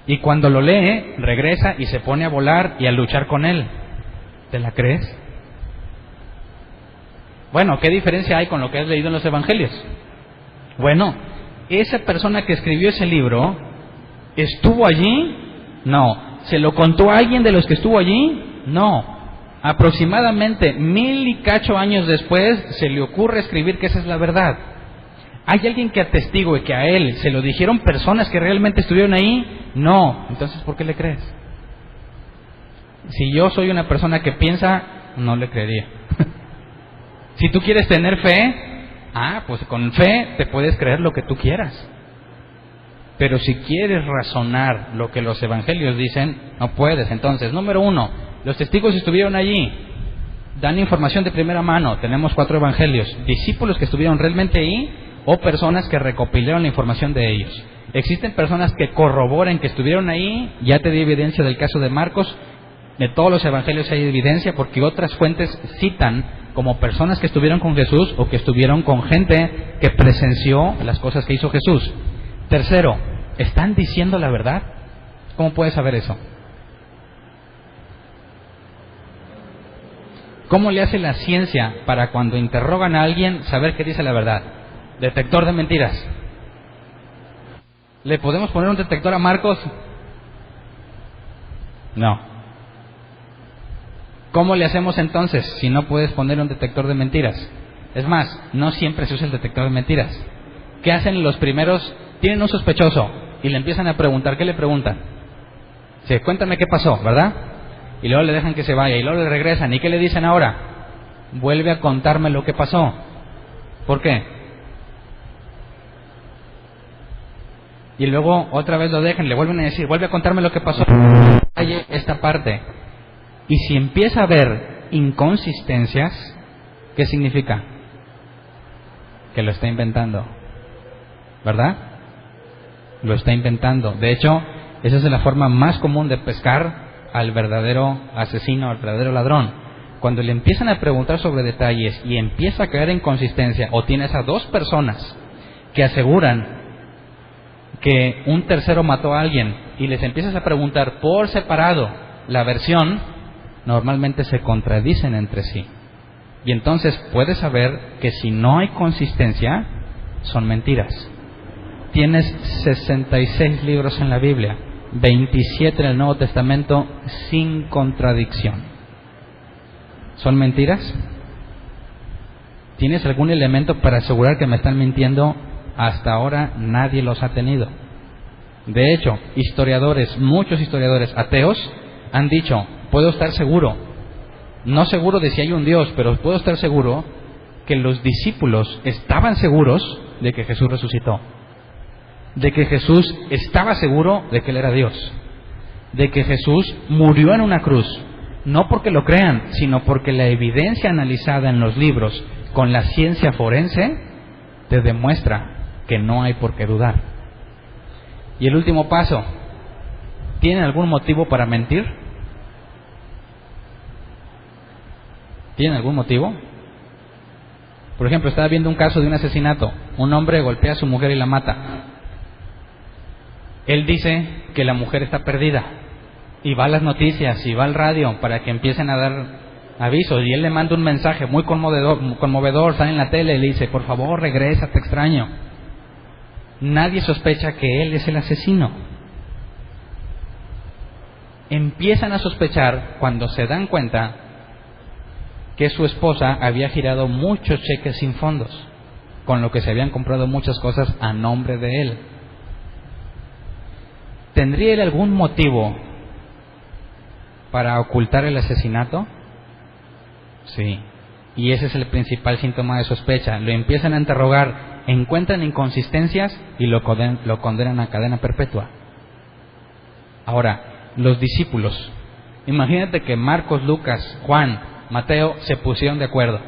Y cuando lo lee, regresa y se pone a volar y a luchar con él. ¿Te la crees? Bueno, ¿qué diferencia hay con lo que has leído en los evangelios? Bueno, esa persona que escribió ese libro, ¿estuvo allí? No. ¿Se lo contó a alguien de los que estuvo allí? No. Aproximadamente 1000 y cacho años después se le ocurre escribir que esa es la verdad. ¿Hay alguien que atestigue que a él se lo dijeron personas que realmente estuvieron ahí? No. Entonces, ¿por qué le crees? Si yo soy una persona que piensa, no le creería. Si tú quieres tener fe, pues con fe te puedes creer lo que tú quieras. Pero si quieres razonar lo que los evangelios dicen, no puedes. Entonces, número 1, los testigos estuvieron allí, dan información de primera mano. Tenemos 4 evangelios, discípulos que estuvieron realmente ahí o personas que recopilaron la información de ellos. Existen personas que corroboran que estuvieron ahí. Ya te di evidencia del caso de Marcos. De todos los evangelios hay evidencia porque otras fuentes citan como personas que estuvieron con Jesús o que estuvieron con gente que presenció las cosas que hizo Jesús. Tercero, ¿están diciendo la verdad? ¿Cómo puedes saber eso? ¿Cómo le hace la ciencia para cuando interrogan a alguien saber que dice la verdad? Detector de mentiras. ¿Le podemos poner un detector a Marcos? No. ¿Cómo le hacemos entonces si no puedes poner un detector de mentiras? Es más, no siempre se usa el detector de mentiras. ¿Qué hacen los primeros? Tienen un sospechoso y le empiezan a preguntar. ¿Qué le preguntan? Sí, cuéntame qué pasó, ¿verdad? Y luego le dejan que se vaya y luego le regresan. ¿Y qué le dicen ahora? Vuelve a contarme lo que pasó. ¿Por qué? Y luego otra vez lo dejan, le vuelven a decir, vuelve a contarme lo que pasó. Esta parte. Y si empieza a haber inconsistencias, ¿qué significa? Que lo está inventando, ¿verdad? Lo está inventando. De hecho, esa es la forma más común de pescar al verdadero asesino, al verdadero ladrón. Cuando le empiezan a preguntar sobre detalles y empieza a caer en consistencia, o tienes a 2 personas que aseguran que un tercero mató a alguien y les empiezas a preguntar por separado la versión, normalmente se contradicen entre sí. Y entonces puedes saber que si no hay consistencia, son mentiras. Tienes 66 libros en la Biblia, 27 en el Nuevo Testamento sin contradicción. ¿Son mentiras? ¿Tienes algún elemento para asegurar que me están mintiendo? Hasta ahora nadie los ha tenido. De hecho, muchos historiadores ateos han dicho, puedo estar seguro, no seguro de si hay un Dios, pero puedo estar seguro que los discípulos estaban seguros de que Jesús resucitó, de que Jesús estaba seguro de que Él era Dios, de que Jesús murió en una cruz, no porque lo crean, sino porque la evidencia analizada en los libros con la ciencia forense te demuestra que no hay por qué dudar. Y el último paso, ¿tienen algún motivo para mentir? ¿Tienen algún motivo? Por ejemplo, estaba viendo un caso de un asesinato. Un hombre golpea a su mujer y la mata. Él dice que la mujer está perdida y va a las noticias y va al radio para que empiecen a dar avisos, y él le manda un mensaje muy conmovedor, sale en la tele y le dice, por favor regresa, te extraño. Nadie sospecha que él es el asesino. Empiezan a sospechar cuando se dan cuenta que su esposa había girado muchos cheques sin fondos, con lo que se habían comprado muchas cosas a nombre de él. ¿Tendría él algún motivo para ocultar el asesinato? Sí. Y ese es el principal síntoma de sospecha. Lo empiezan a interrogar, encuentran inconsistencias y lo condenan a cadena perpetua. Ahora, los discípulos, imagínate que Marcos, Lucas, Juan, Mateo se pusieron de acuerdo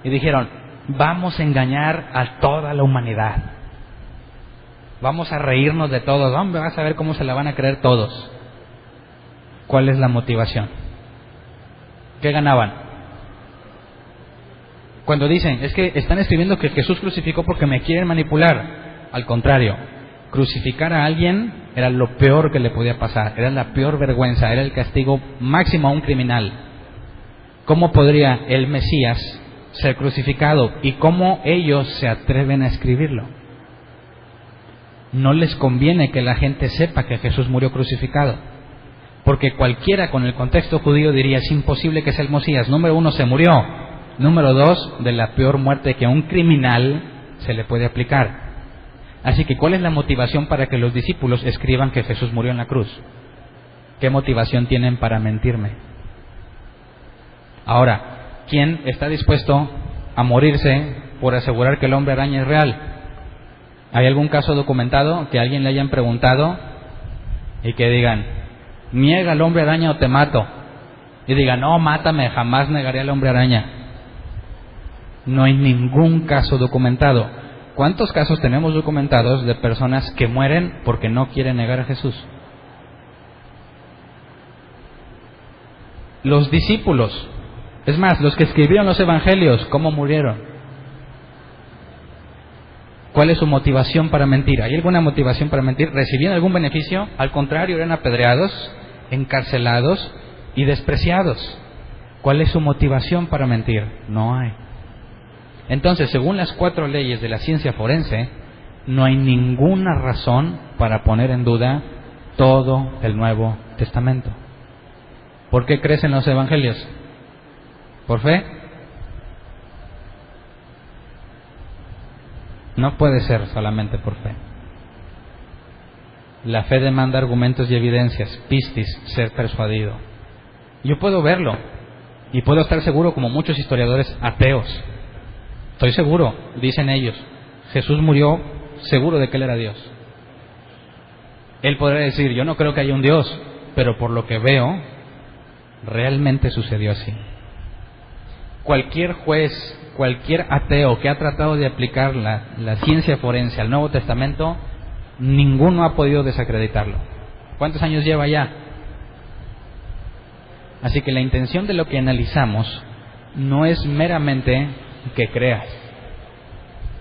y dijeron: vamos a engañar a toda la humanidad, vamos a reírnos de todos, hombre, vas a ver cómo se la van a creer todos. ¿Cuál es la motivación? ¿Qué ganaban? Cuando dicen, es que están escribiendo que Jesús crucificó porque me quieren manipular. Al contrario, crucificar a alguien era lo peor que le podía pasar, era la peor vergüenza, era el castigo máximo a un criminal. ¿Cómo podría el Mesías ser crucificado? ¿Y cómo ellos se atreven a escribirlo? No les conviene que la gente sepa que Jesús murió crucificado, porque cualquiera con el contexto judío diría: es imposible que sea el Mesías. Número uno, se murió. Número dos, de la peor muerte que a un criminal se le puede aplicar. Así que, ¿cuál es la motivación para que los discípulos escriban que Jesús murió en la cruz? ¿Qué motivación tienen para mentirme? Ahora, ¿quién está dispuesto a morirse por asegurar que el hombre araña es real? ¿Hay algún caso documentado que a alguien le hayan preguntado y que digan: niega al hombre araña o te mato? Y digan: no, mátame, jamás negaré al hombre araña. No hay ningún caso documentado. ¿Cuántos casos tenemos documentados de personas que mueren porque no quieren negar a Jesús? Los discípulos, es más, los que escribieron los evangelios, ¿cómo murieron? ¿Cuál es su motivación para mentir? ¿Hay alguna motivación para mentir? ¿Recibían algún beneficio? Al contrario, eran apedreados, encarcelados y despreciados. ¿Cuál es su motivación para mentir? No hay. Entonces, según las 4 leyes de la ciencia forense, no hay ninguna razón para poner en duda todo el Nuevo Testamento. ¿Por qué crees en los evangelios? ¿Por fe? No puede ser solamente por fe. La fe demanda argumentos y evidencias, pistis, ser persuadido. Yo puedo verlo y puedo estar seguro, como muchos historiadores ateos. Estoy seguro, dicen ellos, Jesús murió seguro de que Él era Dios. Él podrá decir: yo no creo que haya un Dios, pero por lo que veo, realmente sucedió así. Cualquier juez, cualquier ateo que ha tratado de aplicar la ciencia forense al Nuevo Testamento, ninguno ha podido desacreditarlo. ¿Cuántos años lleva ya? Así que la intención de lo que analizamos no es meramente que creas,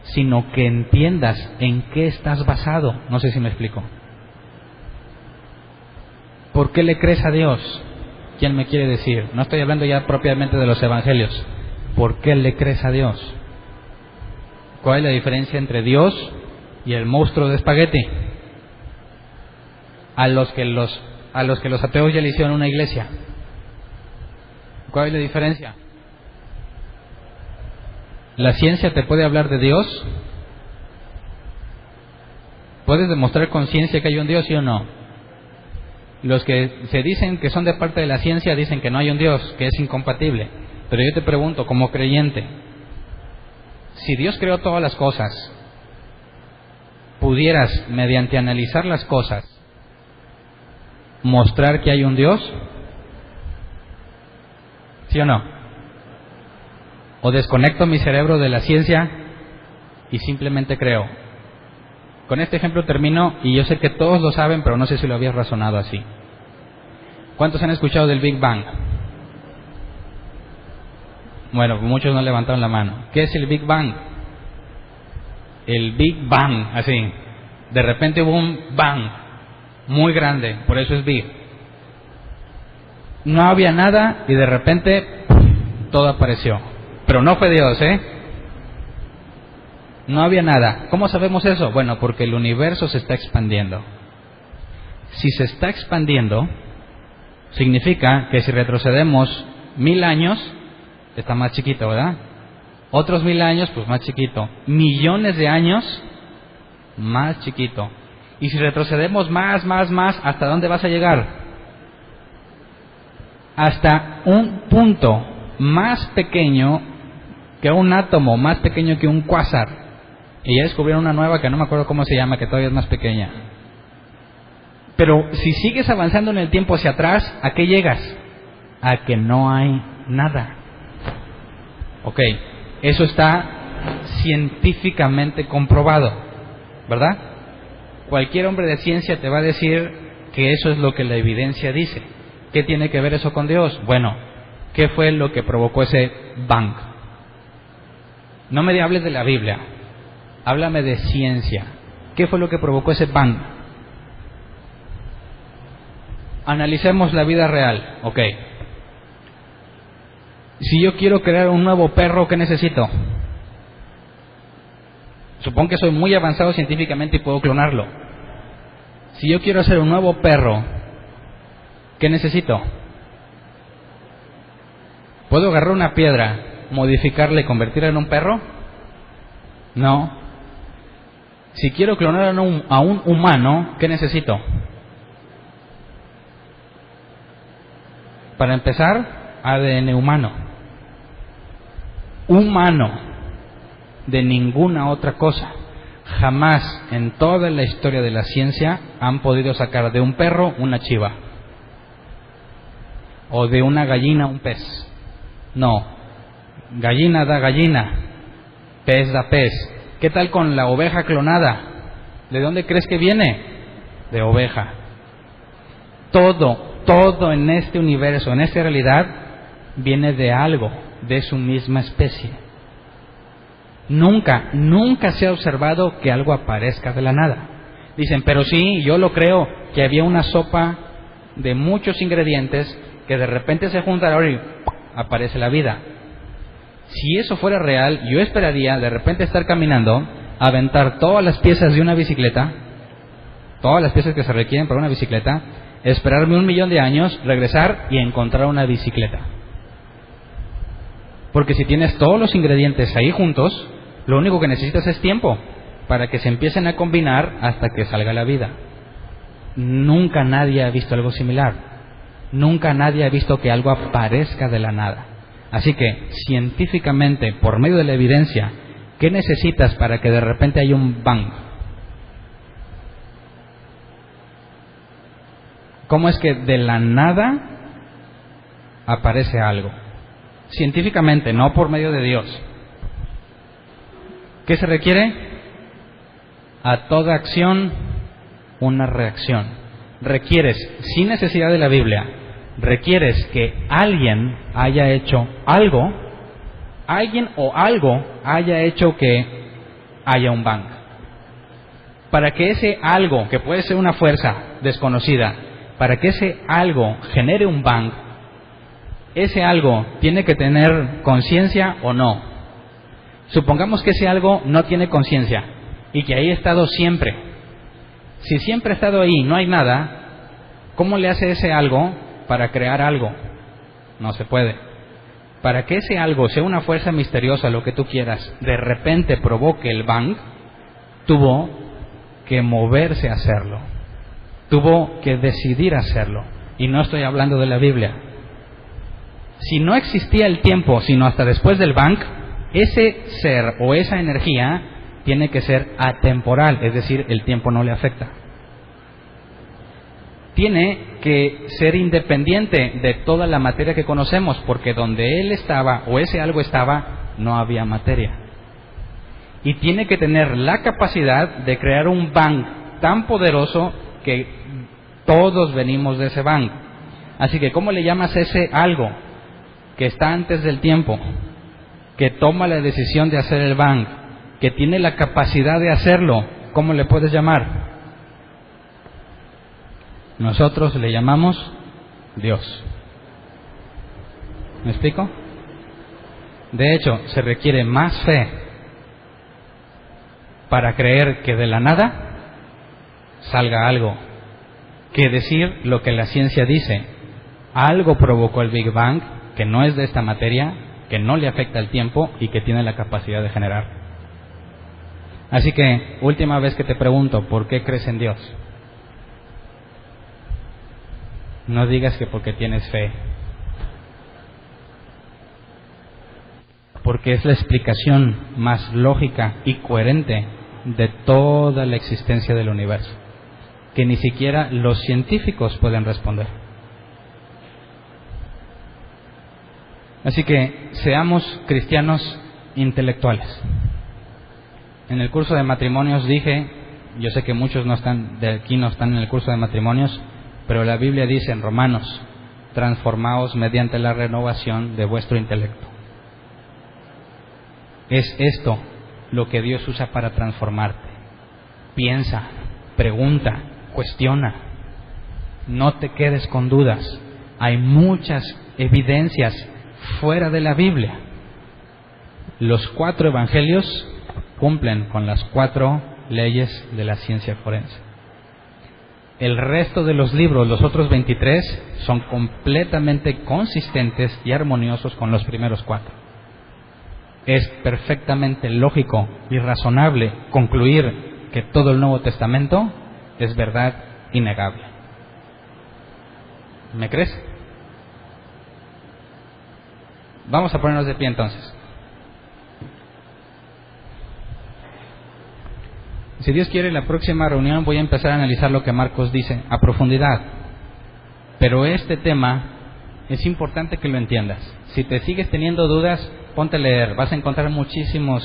sino que entiendas en qué estás basado. No sé si me explico. ¿Por qué le crees a Dios? ¿Quién me quiere decir? No estoy hablando ya propiamente de los evangelios. ¿Por qué le crees a Dios? ¿Cuál es la diferencia entre Dios y el monstruo de espagueti? A los que los ateos ya le hicieron una iglesia. ¿Cuál es la diferencia? ¿La ciencia te puede hablar de Dios? ¿Puedes demostrar con ciencia que hay un Dios, sí o no? Los que se dicen que son de parte de la ciencia dicen que no hay un Dios, que es incompatible. Pero yo te pregunto, como creyente, si Dios creó todas las cosas, ¿pudieras, mediante analizar las cosas, mostrar que hay un Dios? ¿Sí o no? ¿O desconecto mi cerebro de la ciencia y simplemente creo? Con este ejemplo termino, y yo sé que todos lo saben, pero no sé si lo habías razonado así. ¿Cuántos han escuchado del Big Bang? Bueno, muchos no levantaron la mano. ¿Qué es el Big Bang? El Big Bang, así. De repente hubo un bang muy grande, por eso es Big. No había nada y de repente todo apareció. Pero no fue Dios, ¿eh? No había nada. ¿Cómo sabemos eso? Bueno, porque el universo se está expandiendo. Si se está expandiendo, significa que si retrocedemos 1000 años, está más chiquito, ¿verdad? Otros 1000 años, pues más chiquito. Millones de años, más chiquito. Y si retrocedemos más, ¿hasta dónde vas a llegar? Hasta un punto más pequeño que un átomo, más pequeño que un cuásar. Y ya descubrieron una nueva que no me acuerdo cómo se llama, que todavía es más pequeña. Pero si sigues avanzando en el tiempo hacia atrás, ¿a qué llegas? A que no hay nada. Ok, eso está científicamente comprobado, ¿verdad? Cualquier hombre de ciencia te va a decir que eso es lo que la evidencia dice. ¿Qué tiene que ver eso con Dios? Bueno, ¿qué fue lo que provocó ese bang? No me hables de la Biblia, háblame de ciencia. ¿Qué fue lo que provocó ese bang? Analicemos la vida real. Ok. Si yo quiero crear un nuevo perro, ¿qué necesito? Supongo que soy muy avanzado científicamente y puedo clonarlo. Si yo quiero hacer un nuevo perro, ¿qué necesito? ¿Puedo agarrar una piedra, modificarla y convertirla en un perro? No. Si quiero clonar a un humano, ¿qué necesito? Para empezar, ADN humano. Humano, de ninguna otra cosa. Jamás en toda la historia de la ciencia han podido sacar de un perro una chiva, o de una gallina un pez. No, gallina da gallina, pez da pez. ¿Qué tal con la oveja clonada? ¿De dónde crees que viene? De oveja. Todo en este universo, en esta realidad, viene de algo, de su misma especie. Nunca se ha observado que algo aparezca de la nada. Dicen, pero sí, yo lo creo, que había una sopa de muchos ingredientes que de repente se juntaron y aparece la vida. Si eso fuera real, yo esperaría de repente estar caminando, aventar todas las piezas de una bicicleta, todas las piezas que se requieren para una bicicleta, esperarme 1.000.000 de años, regresar y encontrar una bicicleta. Porque si tienes todos los ingredientes ahí juntos, lo único que necesitas es tiempo para que se empiecen a combinar hasta que salga la vida. Nunca nadie ha visto algo similar. Nunca nadie ha visto que algo aparezca de la nada. Así que, científicamente, por medio de la evidencia, ¿qué necesitas para que de repente haya un bang? ¿Cómo es que de la nada aparece algo? Científicamente, no por medio de Dios. ¿Qué se requiere? A toda acción, una reacción. Requieres, sin necesidad de la Biblia, requieres que alguien haya hecho algo, alguien o algo haya hecho que haya un bang. Para que ese algo, que puede ser una fuerza desconocida, para que ese algo genere un bang, ese algo tiene que tener conciencia o no. Supongamos que ese algo no tiene conciencia y que ahí ha estado siempre. Si siempre ha estado ahí y no hay nada, ¿cómo le hace ese algo para crear algo? No se puede. Para que ese algo sea una fuerza misteriosa, lo que tú quieras, de repente provoque el bang, tuvo que moverse a hacerlo. Tuvo que decidir hacerlo. Y no estoy hablando de la Biblia. Si no existía el tiempo, sino hasta después del bang, ese ser o esa energía tiene que ser atemporal, es decir, el tiempo no le afecta. Tiene que ser independiente de toda la materia que conocemos, porque donde él estaba o ese algo estaba, no había materia. Y tiene que tener la capacidad de crear un bang tan poderoso que todos venimos de ese bang. Así que, ¿cómo le llamas a ese algo que está antes del tiempo, que toma la decisión de hacer el bang, que tiene la capacidad de hacerlo? ¿Cómo le puedes llamar? Nosotros le llamamos Dios. ¿Me explico? De hecho, se requiere más fe para creer que de la nada salga algo, que decir lo que la ciencia dice. Algo provocó el Big Bang, que no es de esta materia, que no le afecta el tiempo y que tiene la capacidad de generar. Así que, última vez que te pregunto, ¿por qué crees en Dios? No digas que porque tienes fe. Porque es la explicación más lógica y coherente de toda la existencia del universo. que ni siquiera los científicos pueden responder. Así que seamos cristianos intelectuales. En el curso de matrimonios dije, yo sé que muchos no están de aquí, no están en el curso de matrimonios, pero la Biblia dice en Romanos: transformaos mediante la renovación de vuestro intelecto. Es esto lo que Dios usa para transformarte. Piensa, pregunta, cuestiona. No te quedes con dudas. Hay muchas evidencias fuera de la Biblia. Los 4 evangelios cumplen con las 4 leyes de la ciencia forense. El resto de los libros, los otros 23, son completamente consistentes y armoniosos con los primeros 4. Es perfectamente lógico y razonable concluir que todo el Nuevo Testamento es verdad innegable. ¿Me crees? Vamos a ponernos de pie entonces. Si Dios quiere, la próxima reunión voy a empezar a analizar lo que Marcos dice a profundidad. Pero este tema es importante que lo entiendas. Si te sigues teniendo dudas, ponte a leer. Vas a encontrar muchísima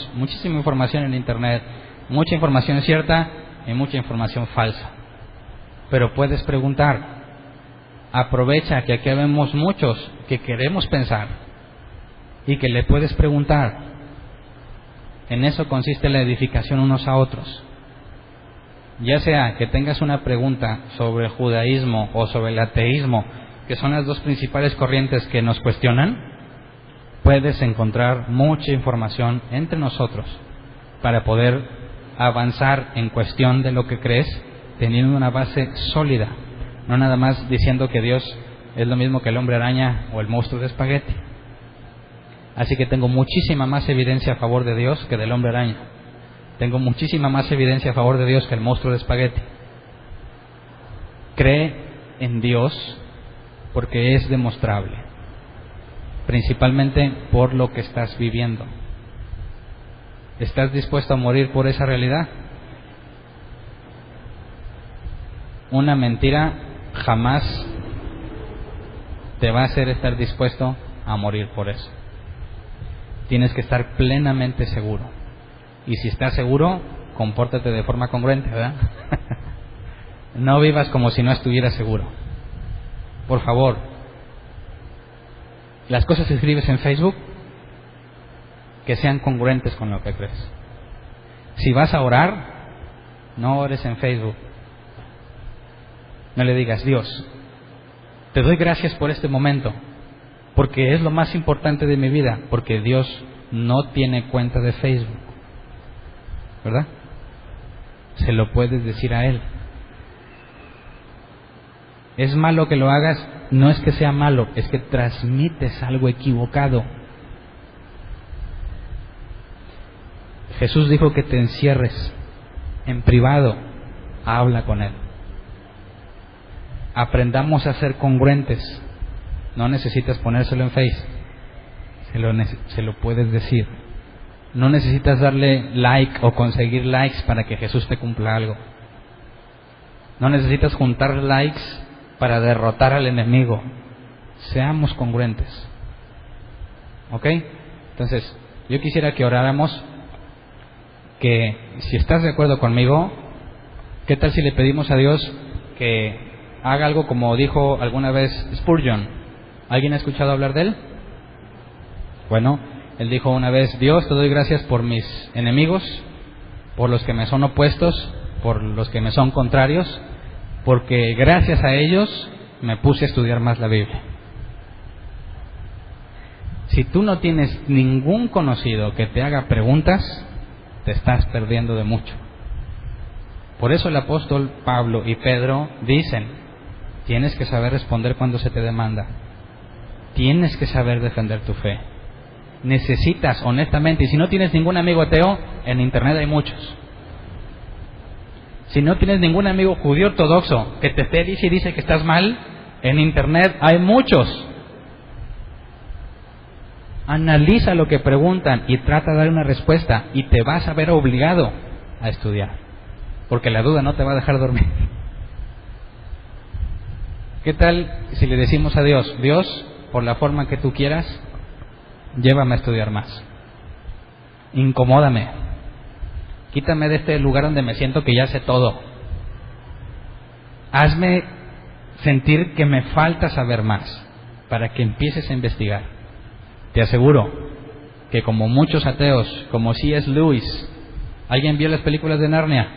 información en Internet. Mucha información cierta y mucha información falsa. Pero puedes preguntar. Aprovecha que aquí vemos muchos que queremos pensar y que le puedes preguntar. En eso consiste la edificación unos a otros. Ya sea que tengas una pregunta sobre el judaísmo o sobre el ateísmo, que son las 2 principales corrientes que nos cuestionan, puedes encontrar mucha información entre nosotros para poder avanzar en cuestión de lo que crees, teniendo una base sólida, no nada más diciendo que Dios es lo mismo que el hombre araña o el monstruo de espagueti. Así que tengo muchísima más evidencia a favor de Dios que del hombre araña. Tengo muchísima más evidencia a favor de Dios que el monstruo de espagueti. Cree en Dios porque es demostrable, principalmente por lo que estás viviendo. ¿Estás dispuesto a morir por esa realidad? Una mentira jamás te va a hacer estar dispuesto a morir por eso. Tienes que estar plenamente seguro. Y si estás seguro, compórtate de forma congruente, ¿verdad? No vivas como si no estuvieras seguro. Por favor, las cosas que escribes en Facebook, que sean congruentes con lo que crees. Si vas a orar, no ores en Facebook. No le digas: Dios, te doy gracias por este momento, porque es lo más importante de mi vida, porque Dios no tiene cuenta de Facebook, ¿verdad? Se lo puedes decir a Él. ¿Es malo que lo hagas? No es que sea malo, es que transmites algo equivocado. Jesús dijo que te encierres en privado, habla con Él. Aprendamos a ser congruentes. No necesitas ponérselo en Face, se lo puedes decir. No necesitas darle like o conseguir likes para que Jesús te cumpla algo. No necesitas juntar likes para derrotar al enemigo. Seamos congruentes. ¿Ok? Entonces, yo quisiera que oráramos, que si estás de acuerdo conmigo, ¿qué tal si le pedimos a Dios que haga algo como dijo alguna vez Spurgeon? ¿Alguien ha escuchado hablar de él? Bueno, él dijo una vez: Dios, te doy gracias por mis enemigos, por los que me son opuestos, por los que me son contrarios, porque gracias a ellos me puse a estudiar más la Biblia. Si tú no tienes ningún conocido que te haga preguntas, te estás perdiendo de mucho. Por eso el apóstol Pablo y Pedro dicen: tienes que saber responder cuando se te demanda. Tienes que saber defender tu fe. Necesitas, honestamente, y si no tienes ningún amigo ateo, en Internet hay muchos. Si no tienes ningún amigo judío ortodoxo que te dice que estás mal, en Internet hay muchos. Analiza lo que preguntan y trata de dar una respuesta, y te vas a ver obligado a estudiar, porque la duda no te va a dejar dormir. ¿Qué tal si le decimos a Dios, Dios, por la forma que tú quieras, llévame a estudiar más? Incomódame. Quítame de este lugar donde me siento que ya sé todo. Hazme sentir que me falta saber más para que empieces a investigar. Te aseguro que como muchos ateos, como C.S. Lewis, ¿alguien vio las películas de Narnia?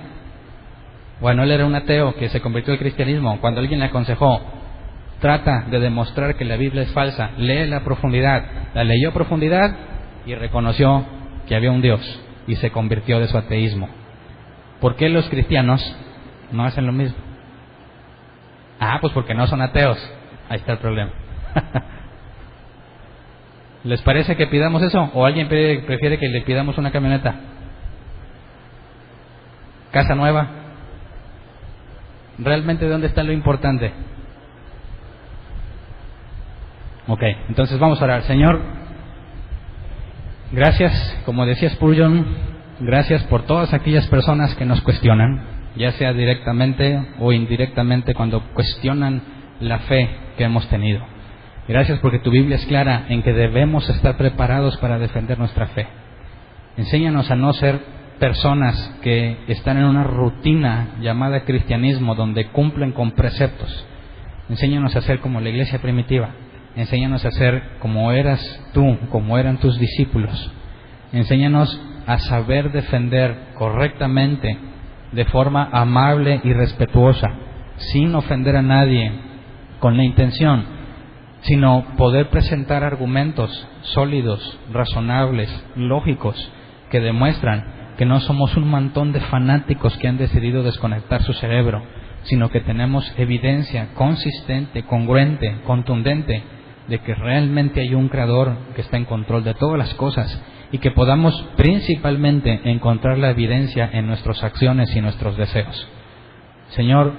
Bueno, él era un ateo que se convirtió al cristianismo. Cuando alguien le aconsejó, trata de demostrar que la Biblia es falsa, léela a profundidad. La leyó a profundidad y reconoció que había un Dios y se convirtió de su ateísmo. ¿Por qué los cristianos no hacen lo mismo? Pues porque no son ateos. Ahí está el problema. ¿Les parece que pidamos eso? ¿O alguien prefiere que le pidamos una camioneta? ¿Casa nueva? ¿Realmente dónde está lo importante? Ok, entonces vamos a orar. Señor, gracias, como decía Spurgeon, gracias por todas aquellas personas que nos cuestionan, ya sea directamente o indirectamente, cuando cuestionan la fe que hemos tenido. Gracias porque tu Biblia es clara en que debemos estar preparados para defender nuestra fe. Enséñanos a no ser personas que están en una rutina llamada cristianismo, donde cumplen con preceptos. Enséñanos a ser como la iglesia primitiva. Enséñanos a ser como eras tú, como eran tus discípulos. Enséñanos a saber defender correctamente, de forma amable y respetuosa, sin ofender a nadie, con la intención, sino poder presentar argumentos sólidos, razonables, lógicos, que demuestran que no somos un montón de fanáticos que han decidido desconectar su cerebro, sino que tenemos evidencia consistente, congruente, contundente, de que realmente hay un Creador que está en control de todas las cosas, y que podamos principalmente encontrar la evidencia en nuestras acciones y nuestros deseos. Señor,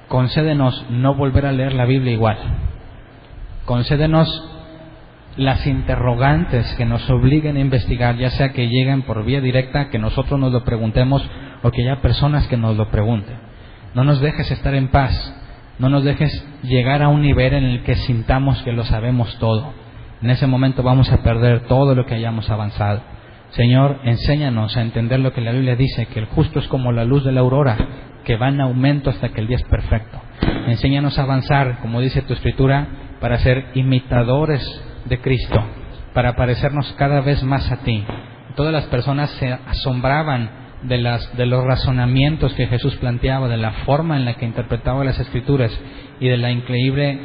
concédenos no volver a leer la Biblia igual. Concédenos las interrogantes que nos obliguen a investigar, ya sea que lleguen por vía directa, que nosotros nos lo preguntemos, o que haya personas que nos lo pregunten. No nos dejes estar en paz. No nos dejes llegar a un nivel en el que sintamos que lo sabemos todo. En ese momento vamos a perder todo lo que hayamos avanzado. Señor, enséñanos a entender lo que la Biblia dice, que el justo es como la luz de la aurora, que va en aumento hasta que el día es perfecto. Enséñanos a avanzar, como dice tu Escritura, para ser imitadores de Cristo, para parecernos cada vez más a ti. Todas las personas se asombraban de los razonamientos que Jesús planteaba, de la forma en la que interpretaba las Escrituras y de la increíble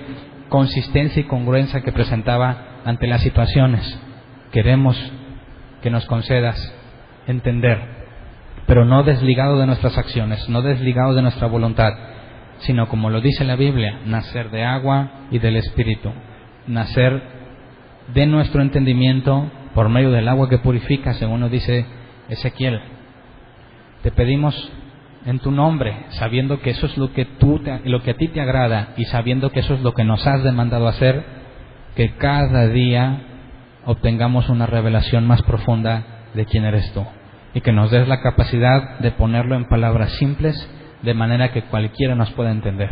consistencia y congruencia que presentaba ante las situaciones. Queremos que nos concedas entender, pero no desligado de nuestras acciones, no desligado de nuestra voluntad, sino como lo dice la Biblia, nacer de agua y del Espíritu, nacer de nuestro entendimiento por medio del agua que purifica, según nos dice Ezequiel. Te pedimos en tu nombre, sabiendo que eso es lo que a ti te agrada, y sabiendo que eso es lo que nos has demandado hacer, que cada día obtengamos una revelación más profunda de quién eres tú, y que nos des la capacidad de ponerlo en palabras simples, de manera que cualquiera nos pueda entender.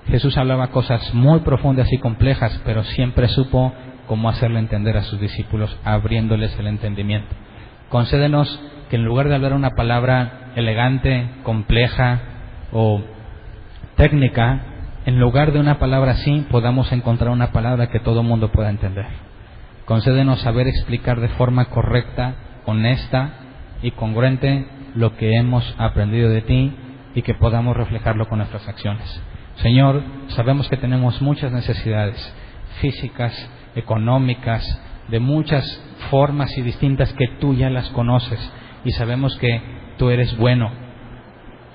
Jesús hablaba cosas muy profundas y complejas, pero siempre supo cómo hacerle entender a sus discípulos, abriéndoles el entendimiento. Concédenos que en lugar de hablar una palabra elegante, compleja o técnica, en lugar de una palabra así, podamos encontrar una palabra que todo mundo pueda entender. Concédenos saber explicar de forma correcta, honesta y congruente lo que hemos aprendido de ti, y que podamos reflejarlo con nuestras acciones. Señor, sabemos que tenemos muchas necesidades físicas, económicas, de muchas formas y distintas que tú ya las conoces, y sabemos que tú eres bueno,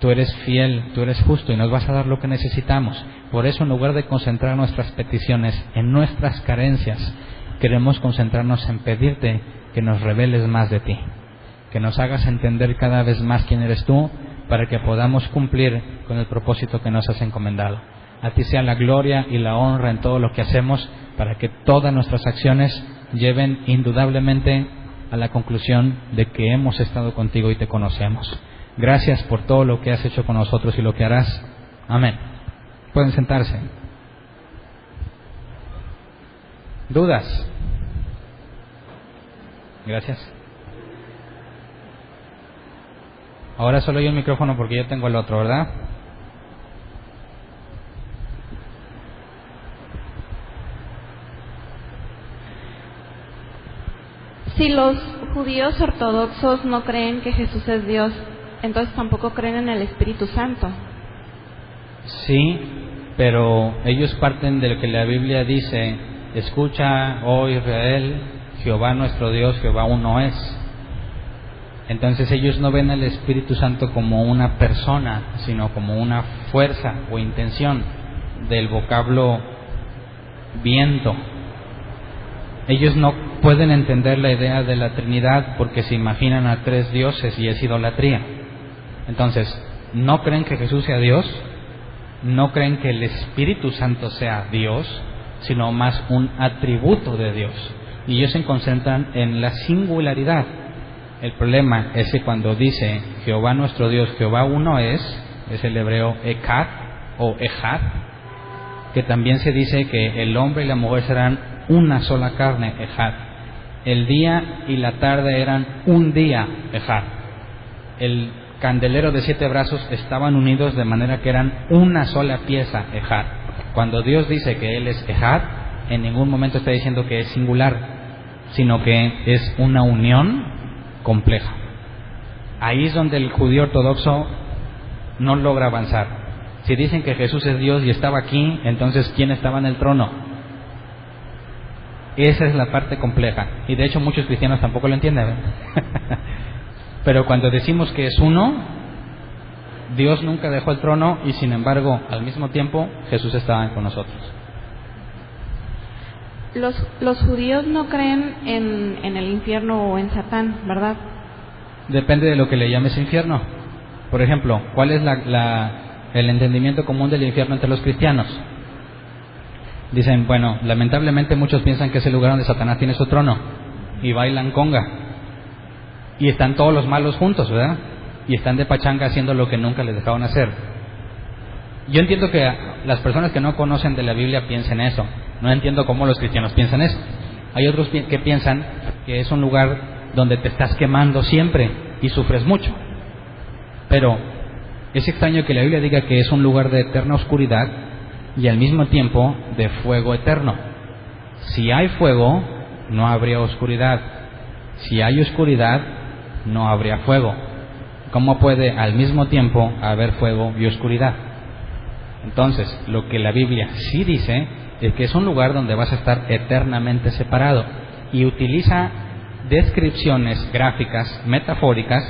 tú eres fiel, tú eres justo y nos vas a dar lo que necesitamos. Por eso, en lugar de concentrar nuestras peticiones en nuestras carencias, queremos concentrarnos en pedirte que nos reveles más de ti, que nos hagas entender cada vez más quién eres tú, para que podamos cumplir con el propósito que nos has encomendado. A ti sea la gloria y la honra en todo lo que hacemos, para que todas nuestras acciones lleven indudablemente a la conclusión de que hemos estado contigo y te conocemos. Gracias por todo lo que has hecho con nosotros y lo que harás. Amén. Pueden sentarse. ¿Dudas? Gracias. Ahora solo hay un micrófono porque yo tengo el otro, ¿verdad? Si los judíos ortodoxos no creen que Jesús es Dios, entonces tampoco creen en el Espíritu Santo. Sí, pero ellos parten de lo que la Biblia dice: escucha, oh Israel, Jehová nuestro Dios, Jehová uno es. Entonces ellos no ven al Espíritu Santo como una persona, sino como una fuerza o intención, del vocablo viento. Ellos no pueden entender la idea de la Trinidad porque se imaginan a tres dioses y es idolatría. Entonces, no creen que Jesús sea Dios, no creen que el Espíritu Santo sea Dios, sino más un atributo de Dios. Y ellos se concentran en la singularidad. El problema es que cuando dice Jehová nuestro Dios, Jehová uno es el hebreo Echad o Ejad, que también se dice que el hombre y la mujer serán una sola carne, Ejad. El día y la tarde eran un día, Ejad. El candelero de 7 brazos estaban unidos de manera que eran una sola pieza, Ejad. Cuando Dios dice que Él es Ejad, en ningún momento está diciendo que es singular, sino que es una unión compleja. Ahí es donde el judío ortodoxo no logra avanzar. Si dicen que Jesús es Dios y estaba aquí, entonces ¿quién estaba en el trono? Esa es la parte compleja. Y de hecho muchos cristianos tampoco lo entienden, ¿eh? Pero cuando decimos que es uno, Dios nunca dejó el trono y sin embargo, al mismo tiempo, Jesús estaba con nosotros. Los judíos no creen en el infierno o en Satán, ¿verdad? Depende de lo que le llames infierno. Por ejemplo, ¿cuál es el entendimiento común del infierno entre los cristianos? Dicen, bueno, lamentablemente muchos piensan que es el lugar donde Satanás tiene su trono y bailan conga y están todos los malos juntos, ¿verdad? Y están de pachanga haciendo lo que nunca les dejaron hacer. Yo entiendo que las personas que no conocen de la Biblia piensen eso. No entiendo cómo los cristianos piensan eso. Hay otros que piensan que es un lugar donde te estás quemando siempre y sufres mucho. Pero es extraño que la Biblia diga que es un lugar de eterna oscuridad y al mismo tiempo de fuego eterno. Si hay fuego, no habría oscuridad. Si hay oscuridad, no habría fuego. ¿Cómo puede al mismo tiempo haber fuego y oscuridad? Entonces, lo que la Biblia sí dice es que es un lugar donde vas a estar eternamente separado, y utiliza descripciones gráficas, metafóricas,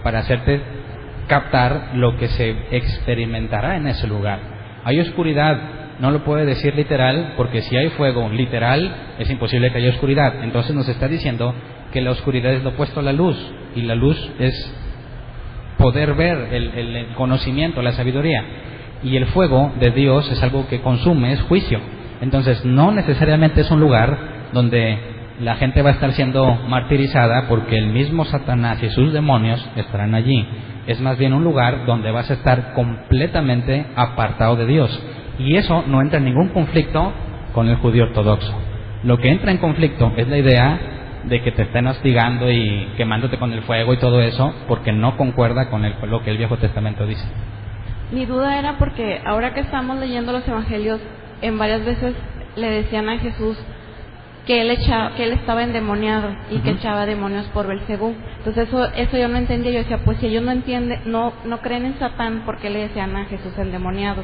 para hacerte captar lo que se experimentará en ese lugar. Hay oscuridad, no lo puede decir literal, porque si hay fuego literal, es imposible que haya oscuridad. Entonces nos está diciendo que la oscuridad es lo opuesto a la luz, y la luz es poder ver, el conocimiento, la sabiduría. Y el fuego de Dios es algo que consume, es juicio. Entonces no necesariamente es un lugar donde la gente va a estar siendo martirizada porque el mismo Satanás y sus demonios estarán allí. Es más bien un lugar donde vas a estar completamente apartado de Dios. Y eso no entra en ningún conflicto con el judío ortodoxo. Lo que entra en conflicto es la idea de que te estén hostigando y quemándote con el fuego y todo eso, porque no concuerda con lo que el Viejo Testamento dice. Mi duda era porque ahora que estamos leyendo los evangelios, en varias veces le decían a Jesús que él estaba endemoniado y que echaba demonios por Belcebú. Entonces eso yo no entendía. Yo decía, pues si ellos no creen en Satán, ¿por qué le decían a Jesús endemoniado?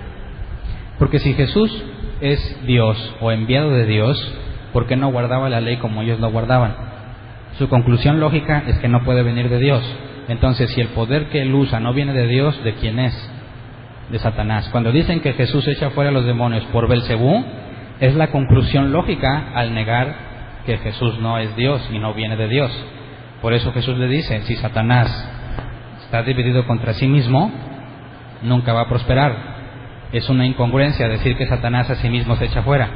Porque si Jesús es Dios o enviado de Dios, ¿por qué no guardaba la ley como ellos lo guardaban? Su conclusión lógica es que no puede venir de Dios. Entonces, si el poder que él usa no viene de Dios, ¿de quién es? De Satanás. Cuando dicen que Jesús echa fuera a los demonios por Belcebú, es la conclusión lógica al negar que Jesús no es Dios y no viene de Dios. Por eso Jesús le dice, si Satanás está dividido contra sí mismo, nunca va a prosperar. Es una incongruencia decir que Satanás a sí mismo se echa fuera.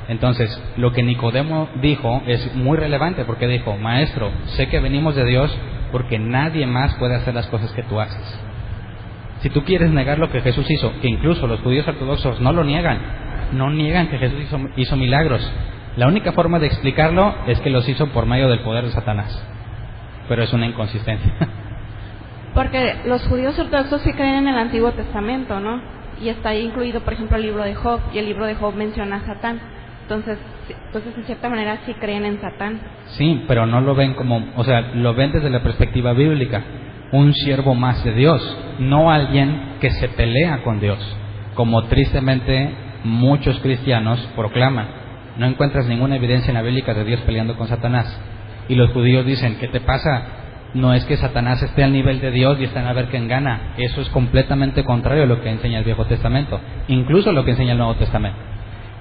Entonces, lo que Nicodemo dijo es muy relevante, porque dijo, Maestro, sé que venimos de Dios porque nadie más puede hacer las cosas que tú haces. Si tú quieres negar lo que Jesús hizo, que incluso los judíos ortodoxos no lo niegan, no niegan que Jesús hizo milagros. La única forma de explicarlo es que los hizo por medio del poder de Satanás. Pero es una inconsistencia. Porque los judíos ortodoxos sí creen en el Antiguo Testamento, ¿no? Y está ahí incluido, por ejemplo, el libro de Job, y el libro de Job menciona a Satán. Entonces, en cierta manera sí creen en Satán. Sí, pero no lo ven como, o sea, lo ven desde la perspectiva bíblica. Un siervo más de Dios, no alguien que se pelea con Dios, como tristemente muchos cristianos proclaman. No encuentras ninguna evidencia en la Biblia de Dios peleando con Satanás. Y los judíos dicen, ¿qué te pasa? No es que Satanás esté al nivel de Dios y están a ver quién gana. Eso es completamente contrario a lo que enseña el Viejo Testamento, incluso lo que enseña el Nuevo Testamento.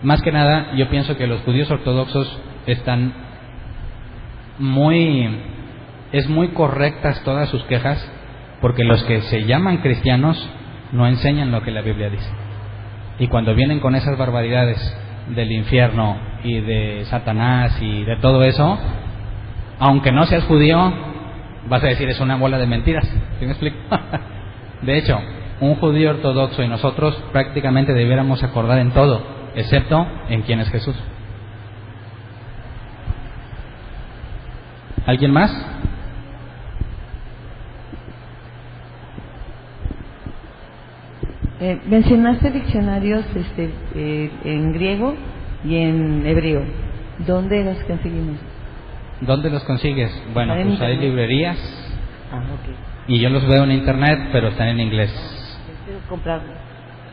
Más que nada, yo pienso que los judíos ortodoxos están es muy correctas todas sus quejas, porque los que se llaman cristianos no enseñan lo que la Biblia dice. Y cuando vienen con esas barbaridades del infierno y de Satanás y de todo eso, aunque no seas judío, vas a decir es una bola de mentiras. ¿Sí me explico? De hecho, un judío ortodoxo y nosotros prácticamente debiéramos acordar en todo, excepto en quién es Jesús. ¿Alguien más? Mencionaste diccionarios en griego y en hebreo. ¿Dónde los conseguimos? ¿Dónde los consigues? Bueno, pues hay librerías. Okay. Y yo los veo en internet, pero están en inglés. Quiero comprarlos.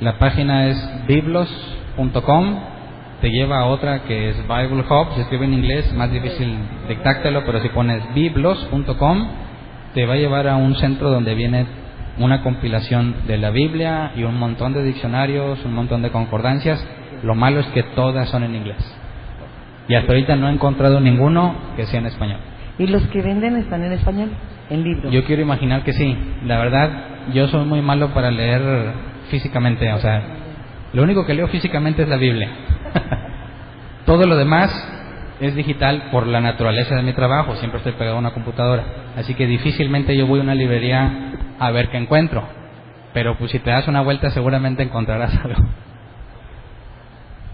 La página es biblos.com. Te lleva a otra que es Bible Hub. Se escribe en inglés, más difícil dictártelo, pero si pones biblos.com te va a llevar a un centro donde viene una compilación de la Biblia y un montón de diccionarios, un montón de concordancias. Lo malo es que todas son en inglés. Y hasta ahorita no he encontrado ninguno que sea en español. ¿Y los que venden están en español? ¿En libros? Yo quiero imaginar que sí. La verdad, yo soy muy malo para leer físicamente. O sea, lo único que leo físicamente es la Biblia. Todo lo demás es digital por la naturaleza de mi trabajo. Siempre estoy pegado a una computadora. Así que difícilmente yo voy a una librería a ver qué encuentro. Pero pues si te das una vuelta seguramente encontrarás algo.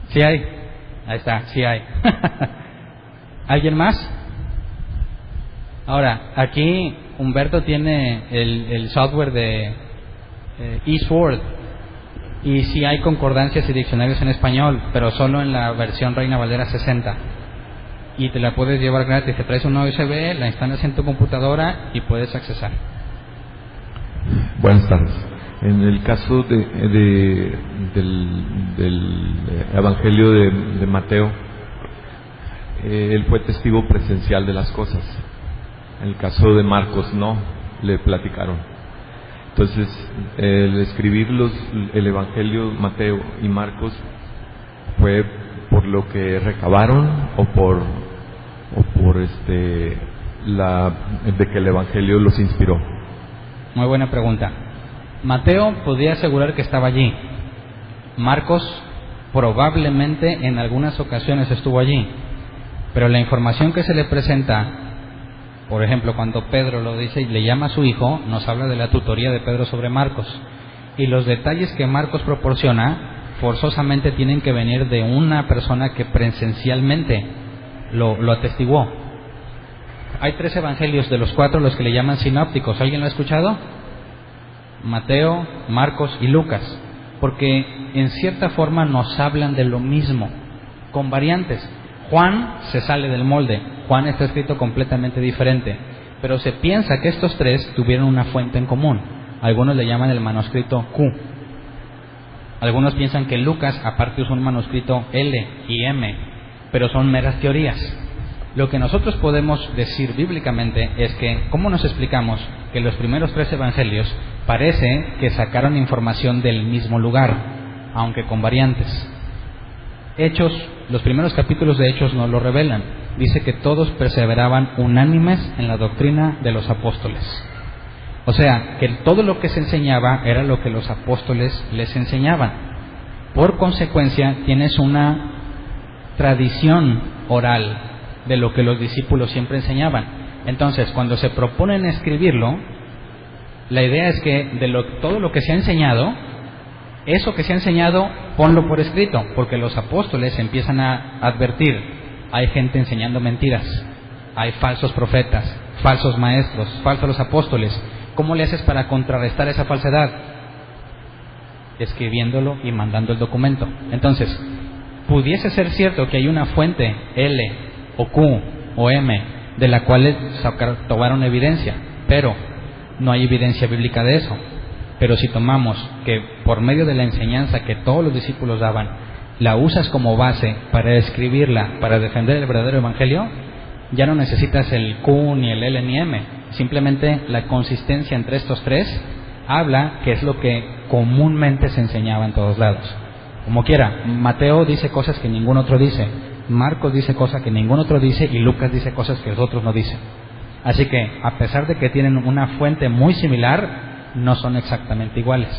¿Sí hay? Ahí está, sí hay. ¿Alguien más? Ahora, aquí Humberto tiene el software de eSword, y sí hay concordancias y diccionarios en español, pero solo en la versión Reina Valera 60. Y te la puedes llevar gratis. Te traes una USB, la instalas en tu computadora y puedes accesar. Buenas tardes. En el caso del Evangelio de Mateo, él fue testigo presencial de las cosas. En el caso de Marcos no, le platicaron. Entonces, el escribir el Evangelio Mateo y Marcos fue por lo que recabaron o por de que el Evangelio los inspiró. Muy buena pregunta. Mateo podía asegurar que estaba allí. Marcos probablemente en algunas ocasiones estuvo allí, pero la información que se le presenta, por ejemplo, cuando Pedro lo dice y le llama a su hijo, nos habla de la tutoría de Pedro sobre Marcos. Y los detalles que Marcos proporciona forzosamente tienen que venir de una persona que presencialmente lo atestiguó. Hay 3 evangelios de los 4 los que le llaman sinópticos. ¿Alguien lo ha escuchado? Mateo, Marcos y Lucas, porque en cierta forma nos hablan de lo mismo, con variantes. Juan se sale del molde. Juan está escrito completamente diferente, pero se piensa que estos 3 tuvieron una fuente en común. Algunos le llaman el manuscrito Q. Algunos piensan que Lucas aparte usó un manuscrito L y M, pero son meras teorías. Lo que nosotros podemos decir bíblicamente es que, ¿cómo nos explicamos que los primeros 3 evangelios parece que sacaron información del mismo lugar, aunque con variantes? Hechos, los primeros capítulos de Hechos nos lo revelan. Dice que todos perseveraban unánimes en la doctrina de los apóstoles. O sea, que todo lo que se enseñaba era lo que los apóstoles les enseñaban. Por consecuencia, tienes una tradición oral de lo que los discípulos siempre enseñaban. Entonces, cuando se proponen escribirlo, La idea es que todo lo que se ha enseñado, eso que se ha enseñado, ponlo por escrito, porque los apóstoles empiezan a advertir: hay gente enseñando mentiras, hay falsos profetas, falsos maestros, falsos apóstoles. ¿Cómo le haces para contrarrestar esa falsedad? Escribiéndolo y mandando el documento. Entonces, pudiese ser cierto que hay una fuente L o Q o M de la cual tomaron evidencia, pero no hay evidencia bíblica de eso. Pero si tomamos que por medio de la enseñanza que todos los discípulos daban, la usas como base para escribirla, para defender el verdadero evangelio, ya no necesitas el Q, ni el L, ni M. Simplemente la consistencia entre estos tres habla que es lo que comúnmente se enseñaba en todos lados. Como quiera, Mateo dice cosas que ningún otro dice, Marcos dice cosas que ningún otro dice, y Lucas dice cosas que los otros no dicen. Así que, a pesar de que tienen una fuente muy similar, no son exactamente iguales.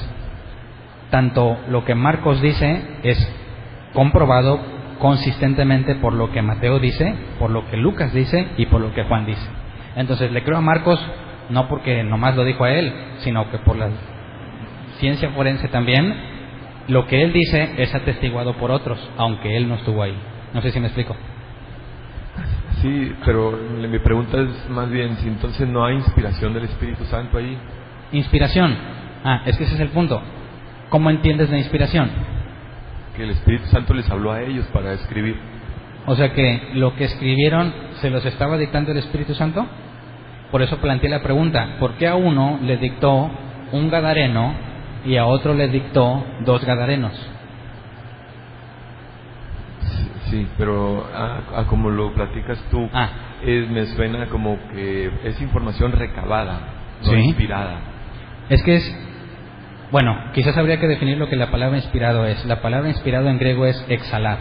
Tanto lo que Marcos dice es comprobado consistentemente por lo que Mateo dice, por lo que Lucas dice y por lo que Juan dice. Entonces le creo a Marcos no porque nomás lo dijo a él, sino que por la ciencia forense también, lo que él dice es atestiguado por otros, aunque él no estuvo ahí. No sé si me explico. Sí, pero mi pregunta es más bien si entonces no hay inspiración del Espíritu Santo ahí. Inspiración. Es que ese es el punto. ¿Cómo entiendes la inspiración? Que el Espíritu Santo les habló a ellos para escribir. O sea que lo que escribieron se los estaba dictando el Espíritu Santo. Por eso planteé la pregunta: ¿por qué a uno le dictó un gadareno y a otro le dictó 2 gadarenos? Sí, pero como lo platicas tú, me suena como que es información recabada, no ¿sí? Inspirada. Es que bueno, quizás habría que definir lo que la palabra inspirado es. La palabra inspirado en griego es exhalar.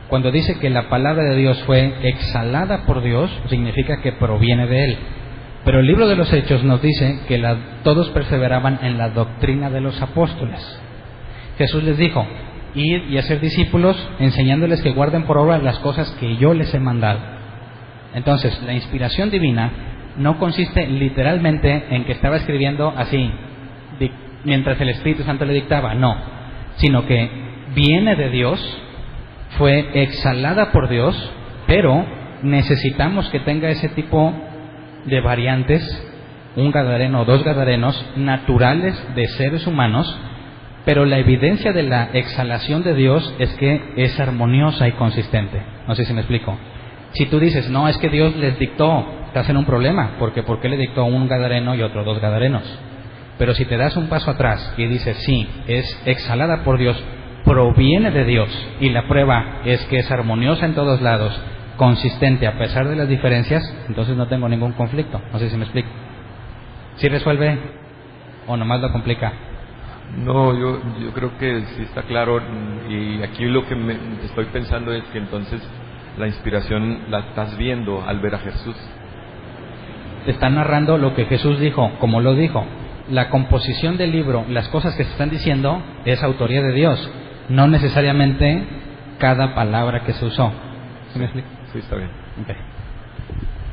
Cuando dice que la palabra de Dios fue exhalada por Dios, significa que proviene de Él. Pero el libro de los Hechos nos dice que todos perseveraban en la doctrina de los apóstoles. Jesús les dijo: ir y hacer discípulos, enseñándoles que guarden por obra las cosas que yo les he mandado. Entonces, la inspiración divina no consiste literalmente en que estaba escribiendo así, mientras el Espíritu Santo le dictaba, no, sino que viene de Dios, fue exhalada por Dios, pero necesitamos que tenga ese tipo de variantes, un gadareno o 2 gadarenos naturales de seres humanos, pero la evidencia de la exhalación de Dios es que es armoniosa y consistente. No sé si me explico. Si tú dices, no, es que Dios les dictó, estás en un problema, porque ¿por qué le dictó un gadareno y otro 2 gadarenos? Pero si te das un paso atrás y dices, sí, es exhalada por Dios, proviene de Dios, y la prueba es que es armoniosa en todos lados, consistente a pesar de las diferencias, entonces no tengo ningún conflicto. No sé si me explico. ¿Sí resuelve o nomás lo complica? No, yo creo que sí está claro, y aquí lo que estoy pensando es que entonces la inspiración la estás viendo al ver a Jesús. Te está narrando lo que Jesús dijo, como lo dijo. La composición del libro, las cosas que se están diciendo, es autoría de Dios, no necesariamente cada palabra que se usó. ¿Sí me explico? Sí, está bien. Okay.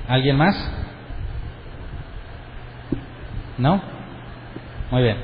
¿Alguien más? ¿No? Muy bien.